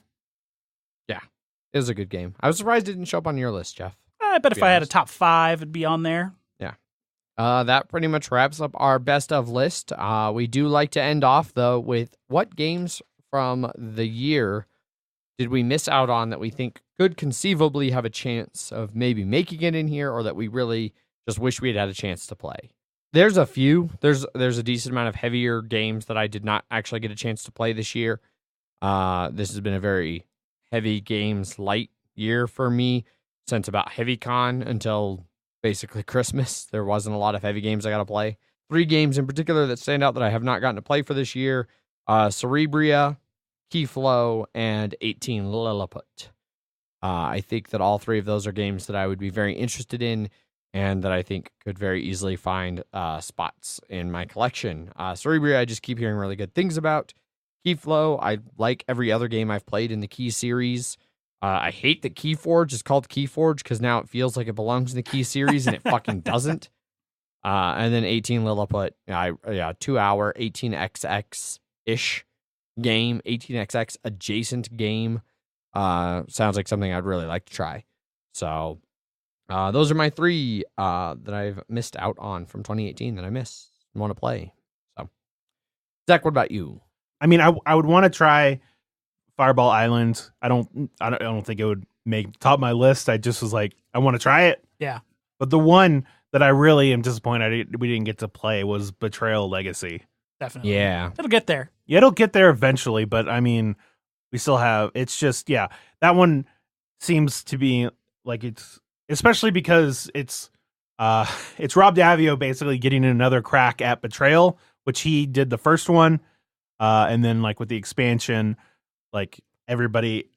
Speaker 1: It was a good game. I was surprised it didn't show up on your list, Jeff.
Speaker 3: I bet if
Speaker 1: Be
Speaker 3: I had a
Speaker 1: honest.
Speaker 3: top 5, it'd be on there.
Speaker 1: That pretty much wraps up our best of list. We do like to end off, though, with what games from the year did we miss out on that we think could conceivably have a chance of maybe making it in here, or that we really just wish we had a chance to play. There's a few. There's a decent amount of heavier games that I did not actually get a chance to play this year. This has been a very heavy games light year for me since about HeavyCon until basically Christmas. There wasn't a lot of heavy games I got to play. 3 games in particular that stand out that I have not gotten to play for this year: Cerebria, Keyflow, and 18 Lilliput. I think that all 3 of those are games that I would be very interested in and that I think could very easily find spots in my collection. Cerebria, I just keep hearing really good things about. Keyflow, I like every other game I've played in the Key series. I hate that Keyforge is called Keyforge because now it feels like it belongs in the Key series and it fucking doesn't. And then 18 Lilliput, 2-hour 18xx-ish game, 18xx adjacent game. Sounds like something I'd really like to try. So those are my 3 that I've missed out on from 2018 that I miss and want to play. So, Zach, what about you?
Speaker 2: I mean, I would want to try Fireball Island. I don't think it would make top of my list. I just was like, I want to try it.
Speaker 3: Yeah.
Speaker 2: But the one that I really am disappointed we didn't get to play was Betrayal Legacy.
Speaker 3: Definitely.
Speaker 1: Yeah.
Speaker 3: It'll get there.
Speaker 2: Yeah, it'll get there eventually, but I mean, we still have. It's just that one seems to be like it's especially because it's Rob Davio basically getting another crack at Betrayal, which he did the first one. And then like with the expansion, like everybody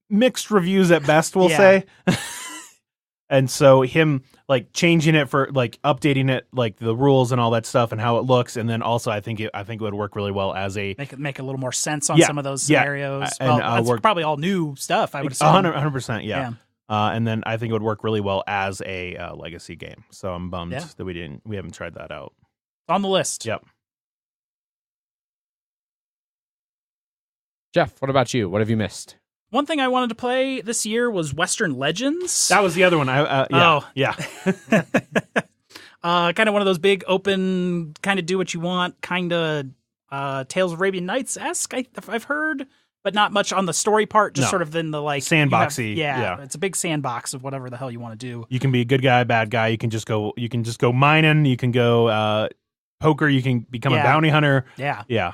Speaker 2: mixed reviews at best, we'll say. And so him like changing it for like updating it, like the rules and all that stuff and how it looks. And then also I think it would work really well as a
Speaker 3: make a little more sense on some of those scenarios.
Speaker 2: And,
Speaker 3: well, that's probably all new stuff, I would assume.
Speaker 2: 100%. Yeah. And then I think it would work really well as a legacy game. So I'm bummed that we haven't tried that out.
Speaker 3: It's on the list.
Speaker 2: Yep.
Speaker 1: Jeff, what about you? What have you missed?
Speaker 3: One thing I wanted to play this year was Western Legends.
Speaker 2: That was the other one. Yeah.
Speaker 3: Kind of one of those big open, kind of do what you want, kind of Tales of Arabian Nights-esque, I've heard, but not much on the story part, just sort of in the like
Speaker 2: sandboxy.
Speaker 3: It's a big sandbox of whatever the hell you want to do.
Speaker 2: You can be a good guy, bad guy. You can just go mining. You can go poker. You can become a bounty hunter. Yeah.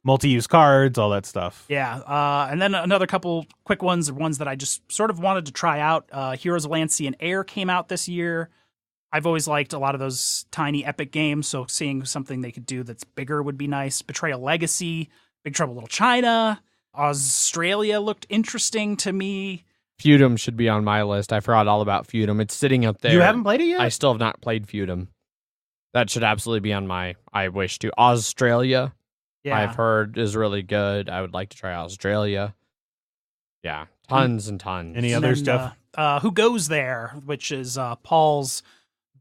Speaker 2: Multi-use cards, all that stuff.
Speaker 3: Yeah. And then another couple quick ones that I just sort of wanted to try out. Heroes of Land, Sea, and Air came out this year. I've always liked a lot of those tiny epic games, so seeing something they could do that's bigger would be nice. Betrayal Legacy, Big Trouble Little China, Australia looked interesting to me.
Speaker 1: Feudum should be on my list. I forgot all about Feudum. It's sitting up there.
Speaker 2: You haven't played it yet?
Speaker 1: I still have not played Feudum. That should absolutely be on my I wish to. Australia, I've heard is really good. I would like to try Australia. Yeah, tons and tons.
Speaker 2: Any other stuff?
Speaker 3: Who Goes There, which is Paul's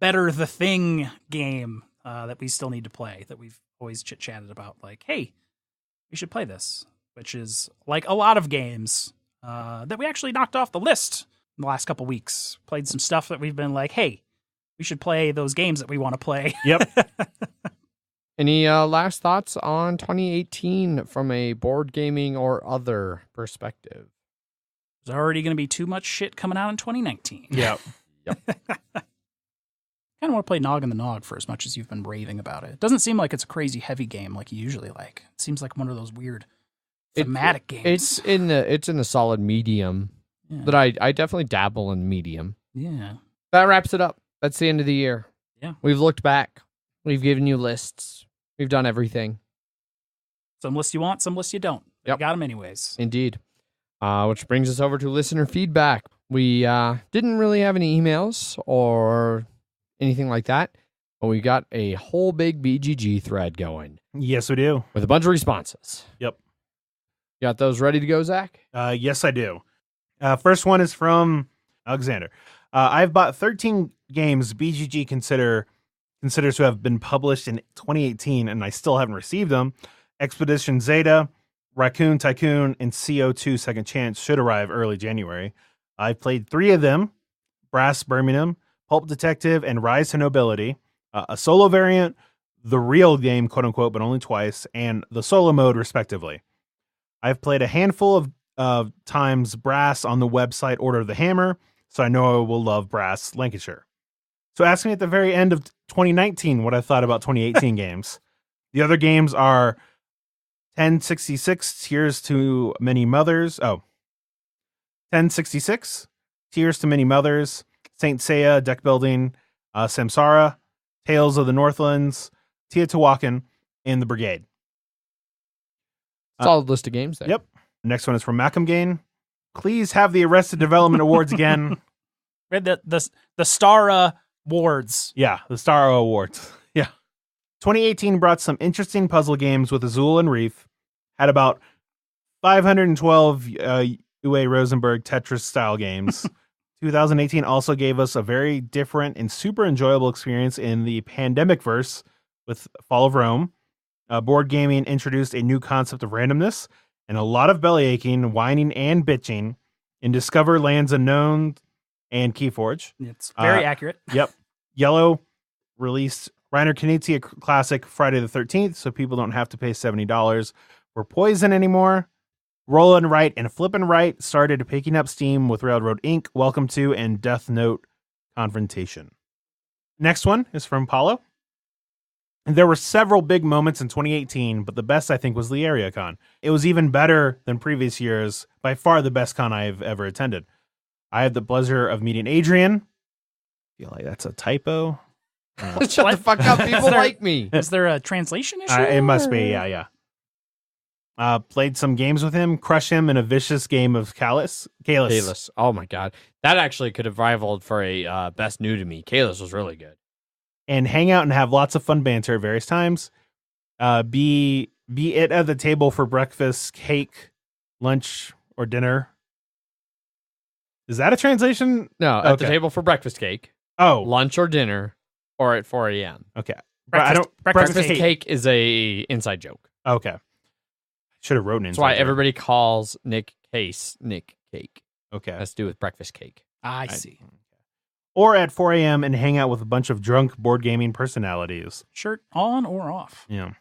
Speaker 3: Better the Thing game that we still need to play, that we've always chit-chatted about. Like, hey, we should play this, which is like a lot of games that we actually knocked off the list in the last couple weeks. Played some stuff that we've been like, hey, we should play those games that we want to play.
Speaker 2: Yep.
Speaker 1: Any last thoughts on 2018 from a board gaming or other perspective?
Speaker 3: There's already going to be too much shit coming out in 2019.
Speaker 2: Yep.
Speaker 3: Kind of want to play Nog and the Nog for as much as you've been raving about it. It doesn't seem like it's a crazy heavy game like you usually like. It seems like one of those weird thematic games.
Speaker 1: It's in the solid medium.
Speaker 3: Yeah.
Speaker 1: But I definitely dabble in medium.
Speaker 3: Yeah.
Speaker 1: That wraps it up. That's the end of the year.
Speaker 3: Yeah.
Speaker 1: We've looked back. We've given you lists. We've done everything.
Speaker 3: Some lists you want, some lists you don't.
Speaker 1: Yep.
Speaker 3: You got them anyways.
Speaker 1: Indeed. Which brings us over to listener feedback. We didn't really have any emails or anything like that, but we got a whole big BGG thread going
Speaker 2: Yes, we do.
Speaker 1: with a bunch of responses.
Speaker 2: Yep.
Speaker 1: Got those ready to go, Zach?
Speaker 2: Yes, I do. First one is from Alexander. I've bought 13 games BGG considers to have been published in 2018, and I still haven't received them. Expedition Zeta, Raccoon Tycoon, and CO2 Second Chance should arrive early January. I've played 3 of them: Brass Birmingham, Pulp Detective, and Rise to Nobility. A solo variant, the real game, quote unquote, but only twice, and the solo mode, respectively. I've played a handful of times Brass on the website Order of the Hammer, so I know I will love Brass Lancashire. So ask me at the very end of 2019 what I thought about 2018 games. The other games are 1066, Tears to Many Mothers. 1066, Tears to Many Mothers, Saint Seiya, Deck Building, Samsara, Tales of the Northlands, Teotihuacan, and The Brigade.
Speaker 1: Solid list of games there.
Speaker 2: Yep. Next one is from Macam Gain. Please have the Arrested Development Awards again.
Speaker 3: The Star Awards.
Speaker 2: Yeah, the Star Awards. Yeah. 2018 brought some interesting puzzle games with Azul and Reef. Had about 512 Uwe Rosenberg Tetris-style games. 2018 also gave us a very different and super enjoyable experience in the pandemic verse with Fall of Rome. Board gaming introduced a new concept of randomness and a lot of belly aching, whining, and bitching in Discover Lands Unknown and Keyforge.
Speaker 3: It's very accurate.
Speaker 2: Yep. Yellow released Reiner Knizia Classic Friday the 13th, so people don't have to pay $70 for Poison anymore. Rollin' Right and Flippin' Right started picking up steam with Railroad Inc., Welcome to, and Death Note Confrontation. Next one is from Paulo. There were several big moments in 2018, but the best, I think, was the Area Con. It was even better than previous years, by far the best con I've ever attended. I had the pleasure of meeting Adrian. I feel like that's a typo.
Speaker 1: Shut the fuck up. People like me.
Speaker 3: Is there a translation issue?
Speaker 2: It must be, yeah. Played some games with him, crush him in a vicious game of Kalis.
Speaker 1: Oh my god. That actually could have rivaled for a best new to me. Kalis was really good.
Speaker 2: And hang out and have lots of fun banter at various times. Be it at the table for breakfast, cake, lunch, or dinner. Is that a translation?
Speaker 1: No, at the table for breakfast cake.
Speaker 2: Oh.
Speaker 1: Lunch or dinner, or at 4 a.m.
Speaker 2: Okay.
Speaker 3: Breakfast
Speaker 1: cake is a inside joke.
Speaker 2: Okay. Should have wrote an inside
Speaker 1: That's why
Speaker 2: joke.
Speaker 1: everybody calls Nick Case Nick Cake.
Speaker 2: Okay.
Speaker 1: Has to do with breakfast cake.
Speaker 3: I see.
Speaker 2: Or at 4 a.m. and hang out with a bunch of drunk board gaming personalities.
Speaker 3: Shirt on or off?
Speaker 2: Yeah.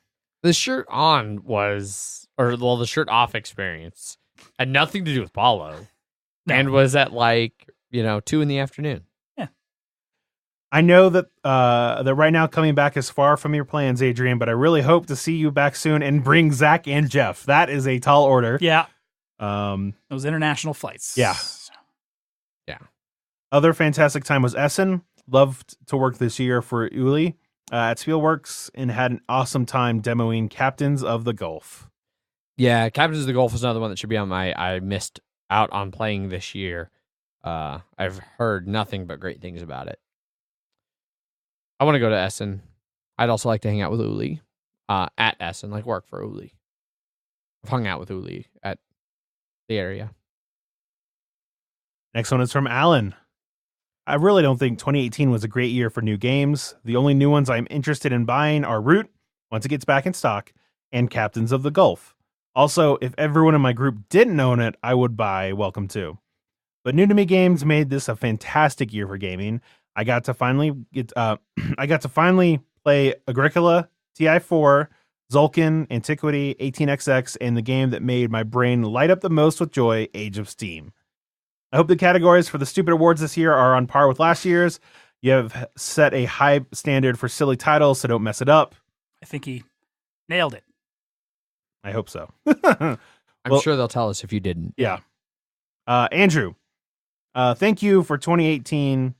Speaker 1: The shirt on the shirt off experience had nothing to do with Paulo.
Speaker 3: No.
Speaker 1: And was at 2 in the afternoon.
Speaker 3: Yeah.
Speaker 2: I know that that right now coming back is far from your plans, Adrian, but I really hope to see you back soon and bring Zach and Jeff. That is a tall order.
Speaker 3: Yeah. Those international flights.
Speaker 2: Yeah.
Speaker 1: Yeah.
Speaker 2: Other fantastic time was Essen. Loved to work this year for Uli at Spielworks and had an awesome time demoing Captains of the Gulf.
Speaker 1: Yeah, Captains of the Gulf is another one that should be on I missed out on playing this year. I've heard nothing but great things about it. I want to go to Essen. I'd also like to hang out with Uli at Essen, work for Uli. I've hung out with Uli at the area.
Speaker 2: Next one is from Alan. I really don't think 2018 was a great year for new games. The only new ones I'm interested in buying are Root, once it gets back in stock, and Captains of the Gulf. Also, if everyone in my group didn't own it, I would buy Welcome To. But New to Me Games made this a fantastic year for gaming. I got to finally play Agricola, TI4, Zulkin, Antiquity, 18XX, and the game that made my brain light up the most with joy, Age of Steam. I hope the categories for the stupid awards this year are on par with last year's. You have set a high standard for silly titles, so don't mess it up.
Speaker 3: I think he nailed it.
Speaker 2: I hope so.
Speaker 1: I'm sure they'll tell us if you didn't.
Speaker 2: Yeah. Andrew, thank you for 2018.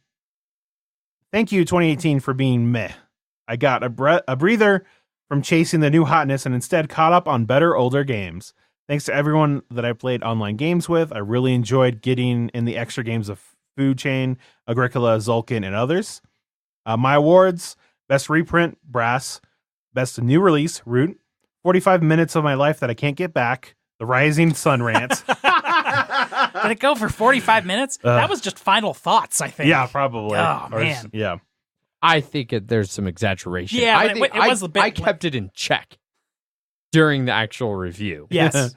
Speaker 2: Thank you, 2018, for being meh. I got a breather from chasing the new hotness and instead caught up on better older games. Thanks to everyone that I played online games with. I really enjoyed getting in the extra games of Food Chain, Agricola, Zulkin, and others. My awards: Best Reprint, Brass; Best New Release, Root; 45 minutes of my life that I can't get back, The Rising Sun Rant.
Speaker 3: Did it go for 45 minutes? That was just final thoughts, I think.
Speaker 2: Yeah, probably.
Speaker 3: Oh, man.
Speaker 2: Yeah.
Speaker 1: I think there's some exaggeration.
Speaker 3: Yeah,
Speaker 1: I
Speaker 3: but
Speaker 1: think
Speaker 3: it was a bit.
Speaker 1: I kept it in check during the actual review.
Speaker 3: Yes.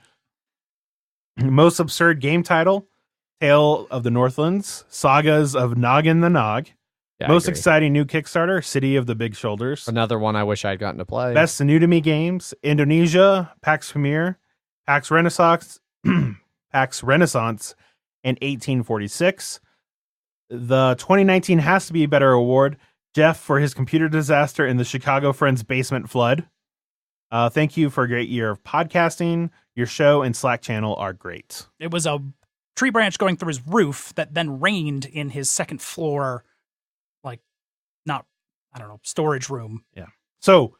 Speaker 2: Most absurd game title: Tale of the Northlands, Sagas of Noggin the Nog.
Speaker 1: Yeah,
Speaker 2: Most exciting new Kickstarter: City of the Big Shoulders.
Speaker 1: Another one I wish I'd gotten to play.
Speaker 2: Best New to Me Games: Indonesia, PAX Premier, PAX Renaissance, PAX Renaissance, and 1846. The 2019 Has to Be Better award: Jeff for his computer disaster in the Chicago Friends basement flood. Thank you for a great year of podcasting. Your show and Slack channel are great.
Speaker 3: It was a tree branch going through his roof that then rained in his second floor, storage room.
Speaker 2: Yeah. So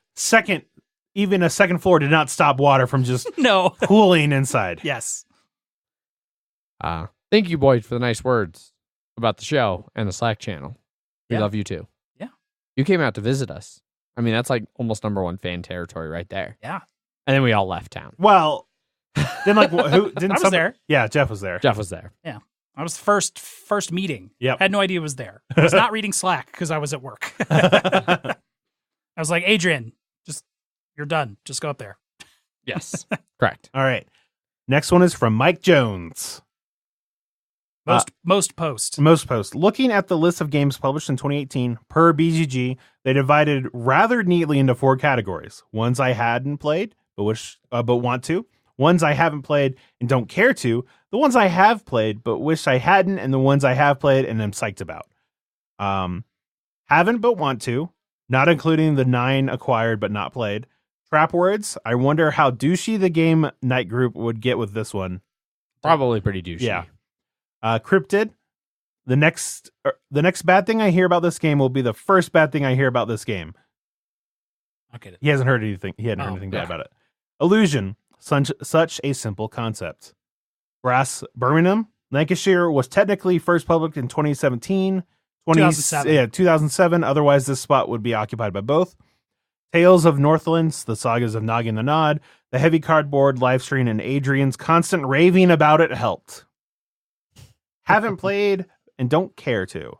Speaker 2: even a second floor did not stop water from just
Speaker 3: No.
Speaker 2: cooling inside.
Speaker 3: Yes.
Speaker 1: Thank you, Boyd, for the nice words about the show and the Slack channel. We
Speaker 3: Yeah.
Speaker 1: love you too.
Speaker 3: Yeah.
Speaker 1: You came out to visit us. I mean, that's like almost #1 fan territory right there.
Speaker 3: Yeah.
Speaker 1: And then we all left town.
Speaker 2: Well, then who didn't?
Speaker 3: I was there.
Speaker 2: Yeah, Jeff was there.
Speaker 1: Jeff was there.
Speaker 3: I was first meeting.
Speaker 2: Yep.
Speaker 3: Had no idea it was there. I was not reading Slack because I was at work. I was like, Adrian, you're done. Just go up there.
Speaker 1: Yes. Correct.
Speaker 2: All right. Next one is from Mike Jones.
Speaker 3: Most post.
Speaker 2: Looking at the list of games published in 2018 per BGG, they divided rather neatly into 4 categories: ones I hadn't played but want to, ones I haven't played and don't care to, the ones I have played but wish I hadn't, and the ones I have played and am psyched about. Haven't but want to, not including the 9 acquired but not played. Trap words: I wonder how douchey the game night group would get with this one.
Speaker 1: Probably pretty douchey.
Speaker 2: Yeah. Cryptid: the next bad thing I hear about this game will be the first bad thing I hear about this game.
Speaker 3: Okay.
Speaker 2: He hasn't heard anything. He hadn't heard anything bad about it. Illusion: such a simple concept. Brass: Birmingham, Lancashire was technically first published in 2017.
Speaker 3: 2007.
Speaker 2: Yeah, 2007. Otherwise, this spot would be occupied by both. Tales of Northlands, the Sagas of Noggin the Nod, the heavy cardboard live stream, and Adrian's constant raving about it helped. Haven't played and don't care to.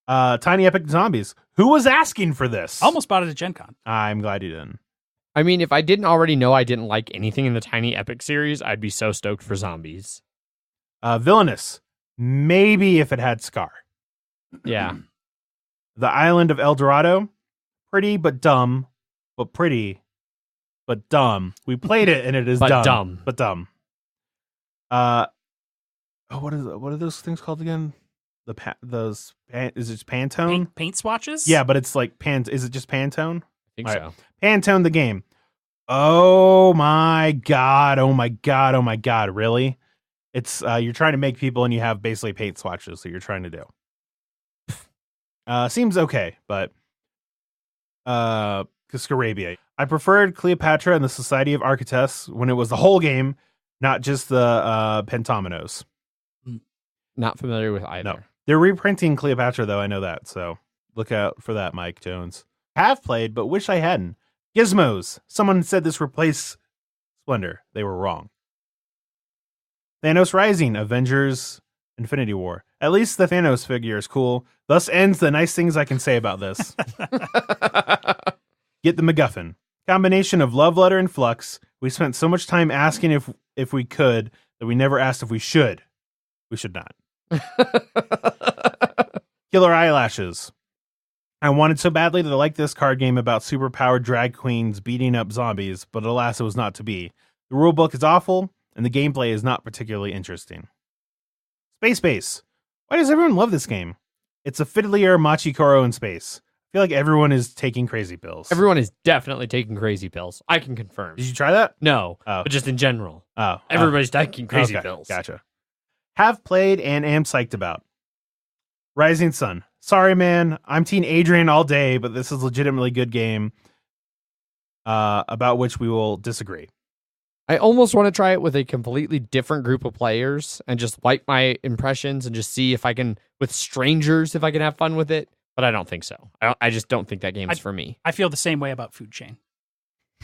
Speaker 2: Tiny Epic Zombies. Who was asking for this?
Speaker 3: Almost bought it at Gen Con.
Speaker 2: I'm glad you didn't.
Speaker 1: I mean, if I didn't already know I didn't like anything in the Tiny Epic series, I'd be so stoked for zombies.
Speaker 2: Villainous. Maybe if it had Scar.
Speaker 1: Yeah.
Speaker 2: The Island of El Dorado. Pretty but dumb. But pretty but dumb. We played it and it is
Speaker 1: But
Speaker 2: dumb.
Speaker 1: dumb.
Speaker 2: But dumb. What are those things called again? Is it Pantone?
Speaker 3: Paint swatches?
Speaker 2: Yeah, but it's like is it just Pantone?
Speaker 1: I think
Speaker 2: All
Speaker 1: so.
Speaker 2: right. Pantone the game. Oh my god. Oh my god. Oh my god. Really? It's you're trying to make people and you have basically paint swatches that you're trying to do. Seems okay, but Scarabia. I preferred Cleopatra and the Society of Architects when it was the whole game, not just the Pentominoes.
Speaker 1: Not familiar with either.
Speaker 2: No. They're reprinting Cleopatra, though. I know that. So look out for that, Mike Jones. Have played, but wish I hadn't. Gizmos. Someone said this replaced Splendor. They were wrong. Thanos Rising. Avengers Infinity War. At least the Thanos figure is cool. Thus ends the nice things I can say about this. Get the MacGuffin. Combination of Love Letter and Flux We spent so much time asking if we could that we never asked if we should. We should not. Killer Eyelashes. I wanted so badly to like this card game about superpowered drag queens beating up zombies, but alas, it was not to be. The rulebook is awful, and the gameplay is not particularly interesting. Space Base. Why does everyone love this game? It's a fiddlier Machikoro in space. I feel like everyone is taking crazy pills.
Speaker 1: Everyone is definitely taking crazy pills. I can confirm.
Speaker 2: Did you try that?
Speaker 1: No,
Speaker 2: Oh.
Speaker 1: but just in general.
Speaker 2: Oh.
Speaker 1: Everybody's taking crazy
Speaker 2: Okay,
Speaker 1: pills.
Speaker 2: Gotcha. Have played and am psyched about. Rising Sun. Sorry, man. I'm Team Adrian all day, but this is a legitimately good game about which we will disagree.
Speaker 1: I almost want to try it with a completely different group of players and just wipe my impressions and just see if I can, with strangers, if I can have fun with it. But I don't think so. I just don't think that game is for me.
Speaker 3: I feel the same way about Food Chain.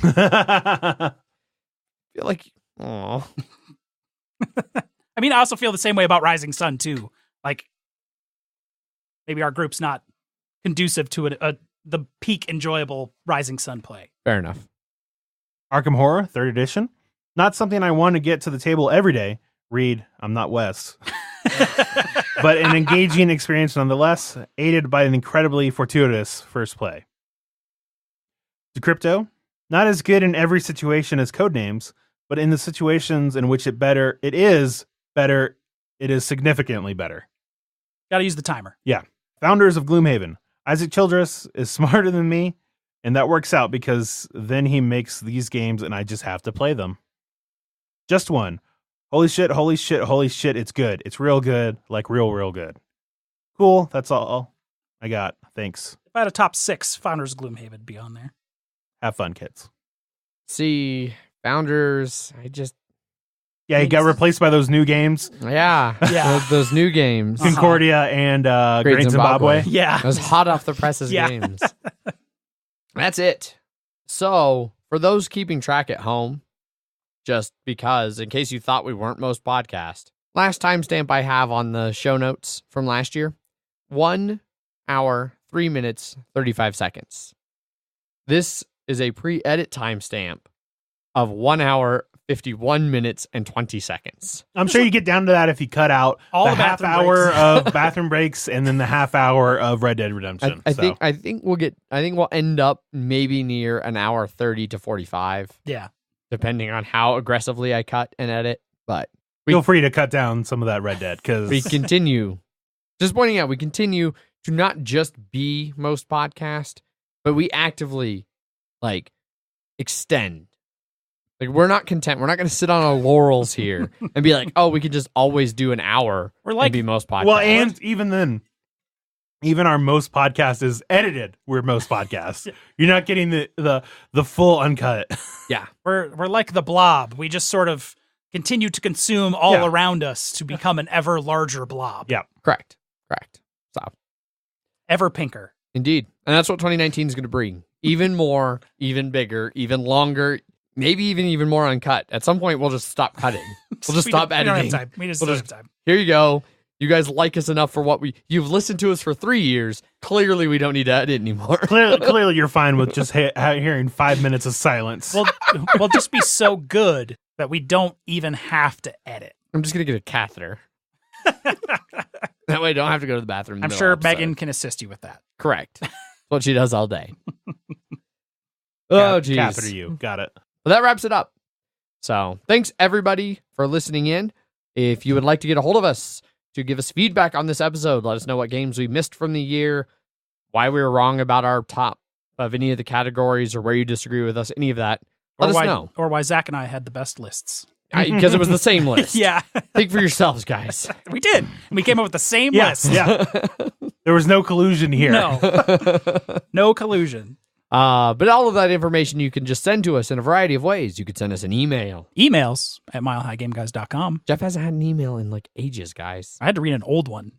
Speaker 1: I feel like, oh,
Speaker 3: I mean, I also feel the same way about Rising Sun too. Like, maybe our group's not conducive to the peak enjoyable Rising Sun play.
Speaker 1: fair enough.
Speaker 2: Arkham Horror, 3rd edition. Not something I want to get to the table every day. Read, I'm not Wes. But an engaging experience nonetheless, aided by an incredibly fortuitous first play. Decrypto. Not as good in every situation as Codenames, but in the situations in which it is significantly better.
Speaker 3: Gotta use the timer.
Speaker 2: Yeah. Founders of Gloomhaven. Isaac Childress is smarter than me, and that works out because then he makes these games and I just have to play them. Just one. Holy shit, holy shit, holy shit, it's good. It's real good, like real good. Cool, that's all I got. Thanks.
Speaker 3: If I had a top 6, Founders of Gloomhaven would be on there.
Speaker 2: Have fun, kids.
Speaker 1: See, Founders,
Speaker 2: Yeah, he got replaced by those new games.
Speaker 1: yeah. Those new games.
Speaker 2: Concordia and Great
Speaker 1: Zimbabwe.
Speaker 2: Zimbabwe.
Speaker 3: Yeah.
Speaker 1: Those hot off the presses
Speaker 3: Yeah.
Speaker 1: games. That's it. So, for those keeping track at home, just because, in case you thought we weren't most podcast, last timestamp I have on the show notes from last year, 1 hour, 3 minutes, 35 seconds. This is a pre-edit timestamp of 1 hour, 51 minutes, and 20 seconds.
Speaker 2: I'm sure you get down to that if you cut out
Speaker 3: All
Speaker 2: the
Speaker 3: the
Speaker 2: half
Speaker 3: bathroom
Speaker 2: hour
Speaker 3: breaks.
Speaker 2: of bathroom breaks and then the half hour of Red Dead Redemption.
Speaker 1: I think we'll end up maybe near an hour 30 to 45.
Speaker 3: Yeah.
Speaker 1: Depending on how aggressively I cut and edit. But
Speaker 2: feel free to cut down some of that Red Dead because
Speaker 1: we continue. Just pointing out, we continue to not just be most podcast, but we actively extend. Like, we're not content. We're not going to sit on our laurels here and be like, oh, we can just always do an hour and be most podcast.
Speaker 2: Well, and even then, even our most podcast is edited. We're most podcast. You're not getting the full uncut.
Speaker 1: Yeah.
Speaker 3: We're like the blob. We just sort of continue to consume all around us to become an ever larger blob.
Speaker 2: Yeah.
Speaker 1: Correct. So,
Speaker 3: Ever pinker.
Speaker 1: indeed. And that's what 2019 is going to bring. Even more, even bigger, even longer, maybe even more uncut. At some point, we'll just stop cutting. We'll just stop editing.
Speaker 3: We don't have time. We just don't have time.
Speaker 1: Here you go. You guys like us enough for you've listened to us for 3 years. Clearly, we don't need to edit anymore.
Speaker 2: Clearly, you're fine with just hearing 5 minutes of silence.
Speaker 3: We'll just be so good that we don't even have to edit.
Speaker 1: I'm just going to get a catheter. That way I don't have to go to the bathroom. in the
Speaker 3: I'm
Speaker 1: middle
Speaker 3: sure
Speaker 1: of the episode.
Speaker 3: Megan can assist you with that.
Speaker 1: Correct. That's what she does all day. Oh, geez.
Speaker 2: Catheter you. Got it.
Speaker 1: Well, that wraps it up. So thanks, everybody, for listening in. If you would like to get a hold of us to give us feedback on this episode, let us know what games we missed from the year, why we were wrong about our top of any of the categories, or where you disagree with us, any of that, let us know.
Speaker 3: Or why Zach and I had the best lists.
Speaker 1: Because it was the same list.
Speaker 3: Yeah.
Speaker 1: Think for yourselves, guys.
Speaker 3: We did. We came up with the same
Speaker 2: Yes.
Speaker 3: list.
Speaker 2: Yeah. There was no collusion here.
Speaker 3: No. No collusion.
Speaker 1: But all of that information you can just send to us in a variety of ways. You could send us an email.
Speaker 3: Emails at milehighgameguys.com.
Speaker 1: Jeff hasn't had an email in ages, guys.
Speaker 3: I had to read an old one.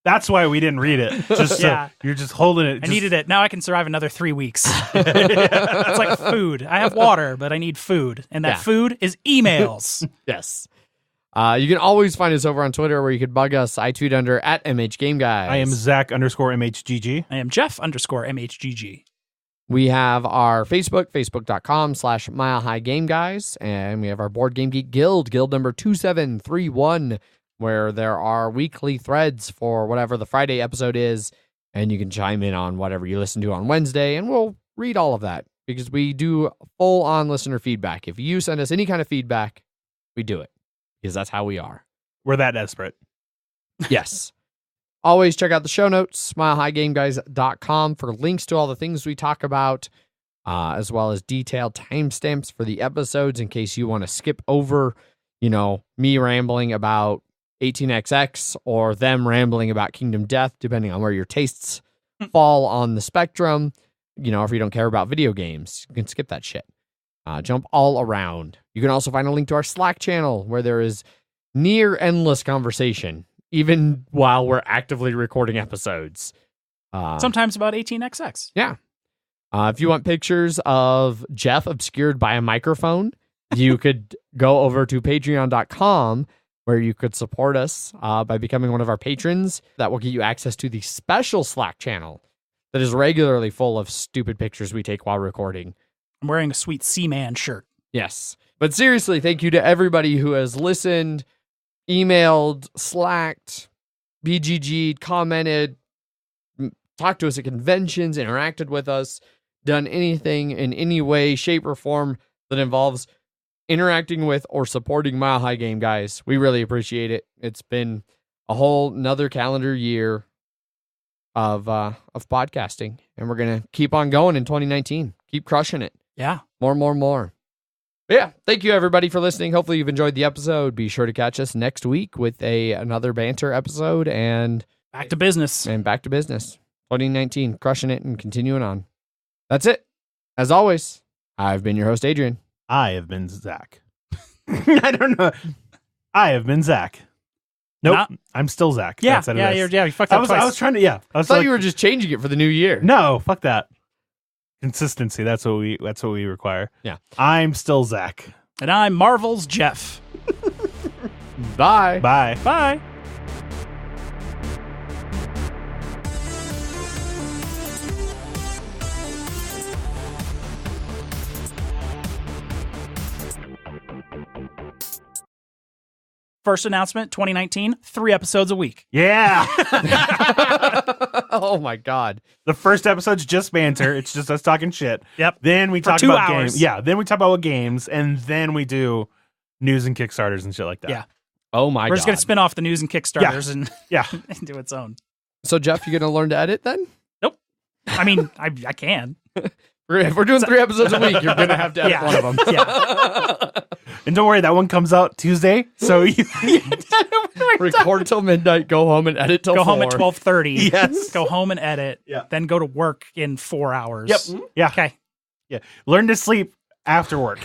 Speaker 2: That's why we didn't read it. Just so you're just holding it.
Speaker 3: I needed it. Now I can survive another 3 weeks. It's like food. I have water, but I need food. And that food is emails.
Speaker 1: Yes. You can always find us over on Twitter, where you could bug us. I tweet under @MHGameGuys.
Speaker 2: I am Zach _MHGG.
Speaker 3: I am Jeff _MHGG.
Speaker 1: We have our Facebook, facebook.com/Mile High Game Guys, and we have our Board Game Geek Guild number 2731, where there are weekly threads for whatever the Friday episode is, and you can chime in on whatever you listen to on Wednesday, and we'll read all of that because we do full-on listener feedback. If you send us any kind of feedback, we do it because that's how we are.
Speaker 2: We're that desperate.
Speaker 1: Yes. Always check out the show notes, smilehighgameguys.com, for links to all the things we talk about, as well as detailed timestamps for the episodes in case you want to skip over, me rambling about 18XX or them rambling about Kingdom Death, depending on where your tastes fall on the spectrum. If you don't care about video games, you can skip that shit. Jump all around. You can also find a link to our Slack channel where there is near endless conversation, even while we're actively recording episodes.
Speaker 3: Sometimes about 18XX.
Speaker 1: Yeah. If you want pictures of Jeff obscured by a microphone, you could go over to patreon.com where you could support us by becoming one of our patrons. That will get you access to the special Slack channel that is regularly full of stupid pictures we take while recording.
Speaker 3: I'm wearing a sweet Seaman shirt.
Speaker 1: Yes. But seriously, thank you to everybody who has listened, emailed, Slacked, BGG'd, commented, talked to us at conventions, interacted with us, done anything in any way, shape, or form that involves interacting with or supporting Mile High Game Guys. We really appreciate it. It's been a whole another calendar year of podcasting, and we're going to keep on going in 2019. Keep crushing it.
Speaker 3: Yeah.
Speaker 1: More. But yeah, thank you everybody for listening. Hopefully you've enjoyed the episode. Be sure to catch us next week with another banter episode and
Speaker 3: back to business.
Speaker 1: 2019, crushing it and continuing on. That's it. As always, I've been your host, Adrian.
Speaker 2: I have been Zach. I don't know. I have been Zach. Nope. I'm still Zach.
Speaker 3: Yeah.
Speaker 2: That's what it is.
Speaker 3: You fucked up twice.
Speaker 2: I was trying to, yeah.
Speaker 1: I thought you were just changing it for the new year.
Speaker 2: No, fuck that. Consistency. That's what we require.
Speaker 1: Yeah.
Speaker 2: I'm still Zach.
Speaker 3: And I'm Marvel's Jeff.
Speaker 1: Bye.
Speaker 2: Bye.
Speaker 3: Bye. First announcement, 2019, 3 episodes a week.
Speaker 2: Yeah.
Speaker 1: Oh my God.
Speaker 2: The first episode's just banter. It's just us talking shit.
Speaker 3: Yep.
Speaker 2: Then we
Speaker 3: For
Speaker 2: talk
Speaker 3: 2
Speaker 2: about
Speaker 3: hours.
Speaker 2: games. Yeah. Then we talk about games, and then we do news and Kickstarters and shit like that.
Speaker 3: Yeah.
Speaker 1: Oh my God.
Speaker 3: We're just going to spin off the news and Kickstarters and
Speaker 2: Yeah.
Speaker 3: and do its own.
Speaker 1: So Jeff, you going to learn to edit then?
Speaker 3: Nope. I mean, I can.
Speaker 1: If we're doing 3 episodes a week, you're going to have to edit
Speaker 3: Yeah.
Speaker 1: one of them.
Speaker 3: Yeah.
Speaker 2: And don't worry, that one comes out Tuesday. So you
Speaker 1: record till midnight, go home and edit till
Speaker 3: Go
Speaker 1: 4.
Speaker 3: home at 12:30.
Speaker 2: Yes.
Speaker 3: Go home and edit.
Speaker 2: Yeah.
Speaker 3: Then go to work in 4 hours.
Speaker 2: Yep. Yeah.
Speaker 3: Okay.
Speaker 2: Yeah. Learn to sleep after work.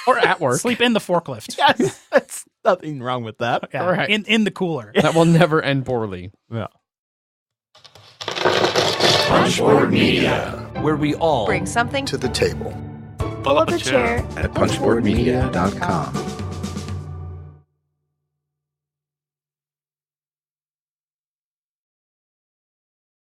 Speaker 1: Or at work.
Speaker 3: Sleep in the forklift.
Speaker 2: Yes. That's nothing wrong with that.
Speaker 3: Yeah.
Speaker 1: Correct.
Speaker 3: In the cooler.
Speaker 1: That will never end poorly.
Speaker 2: Yeah.
Speaker 4: Punchboard Media, where we all
Speaker 5: Bring something
Speaker 4: to the table.
Speaker 5: Pull up a chair
Speaker 4: at punchboardmedia.com.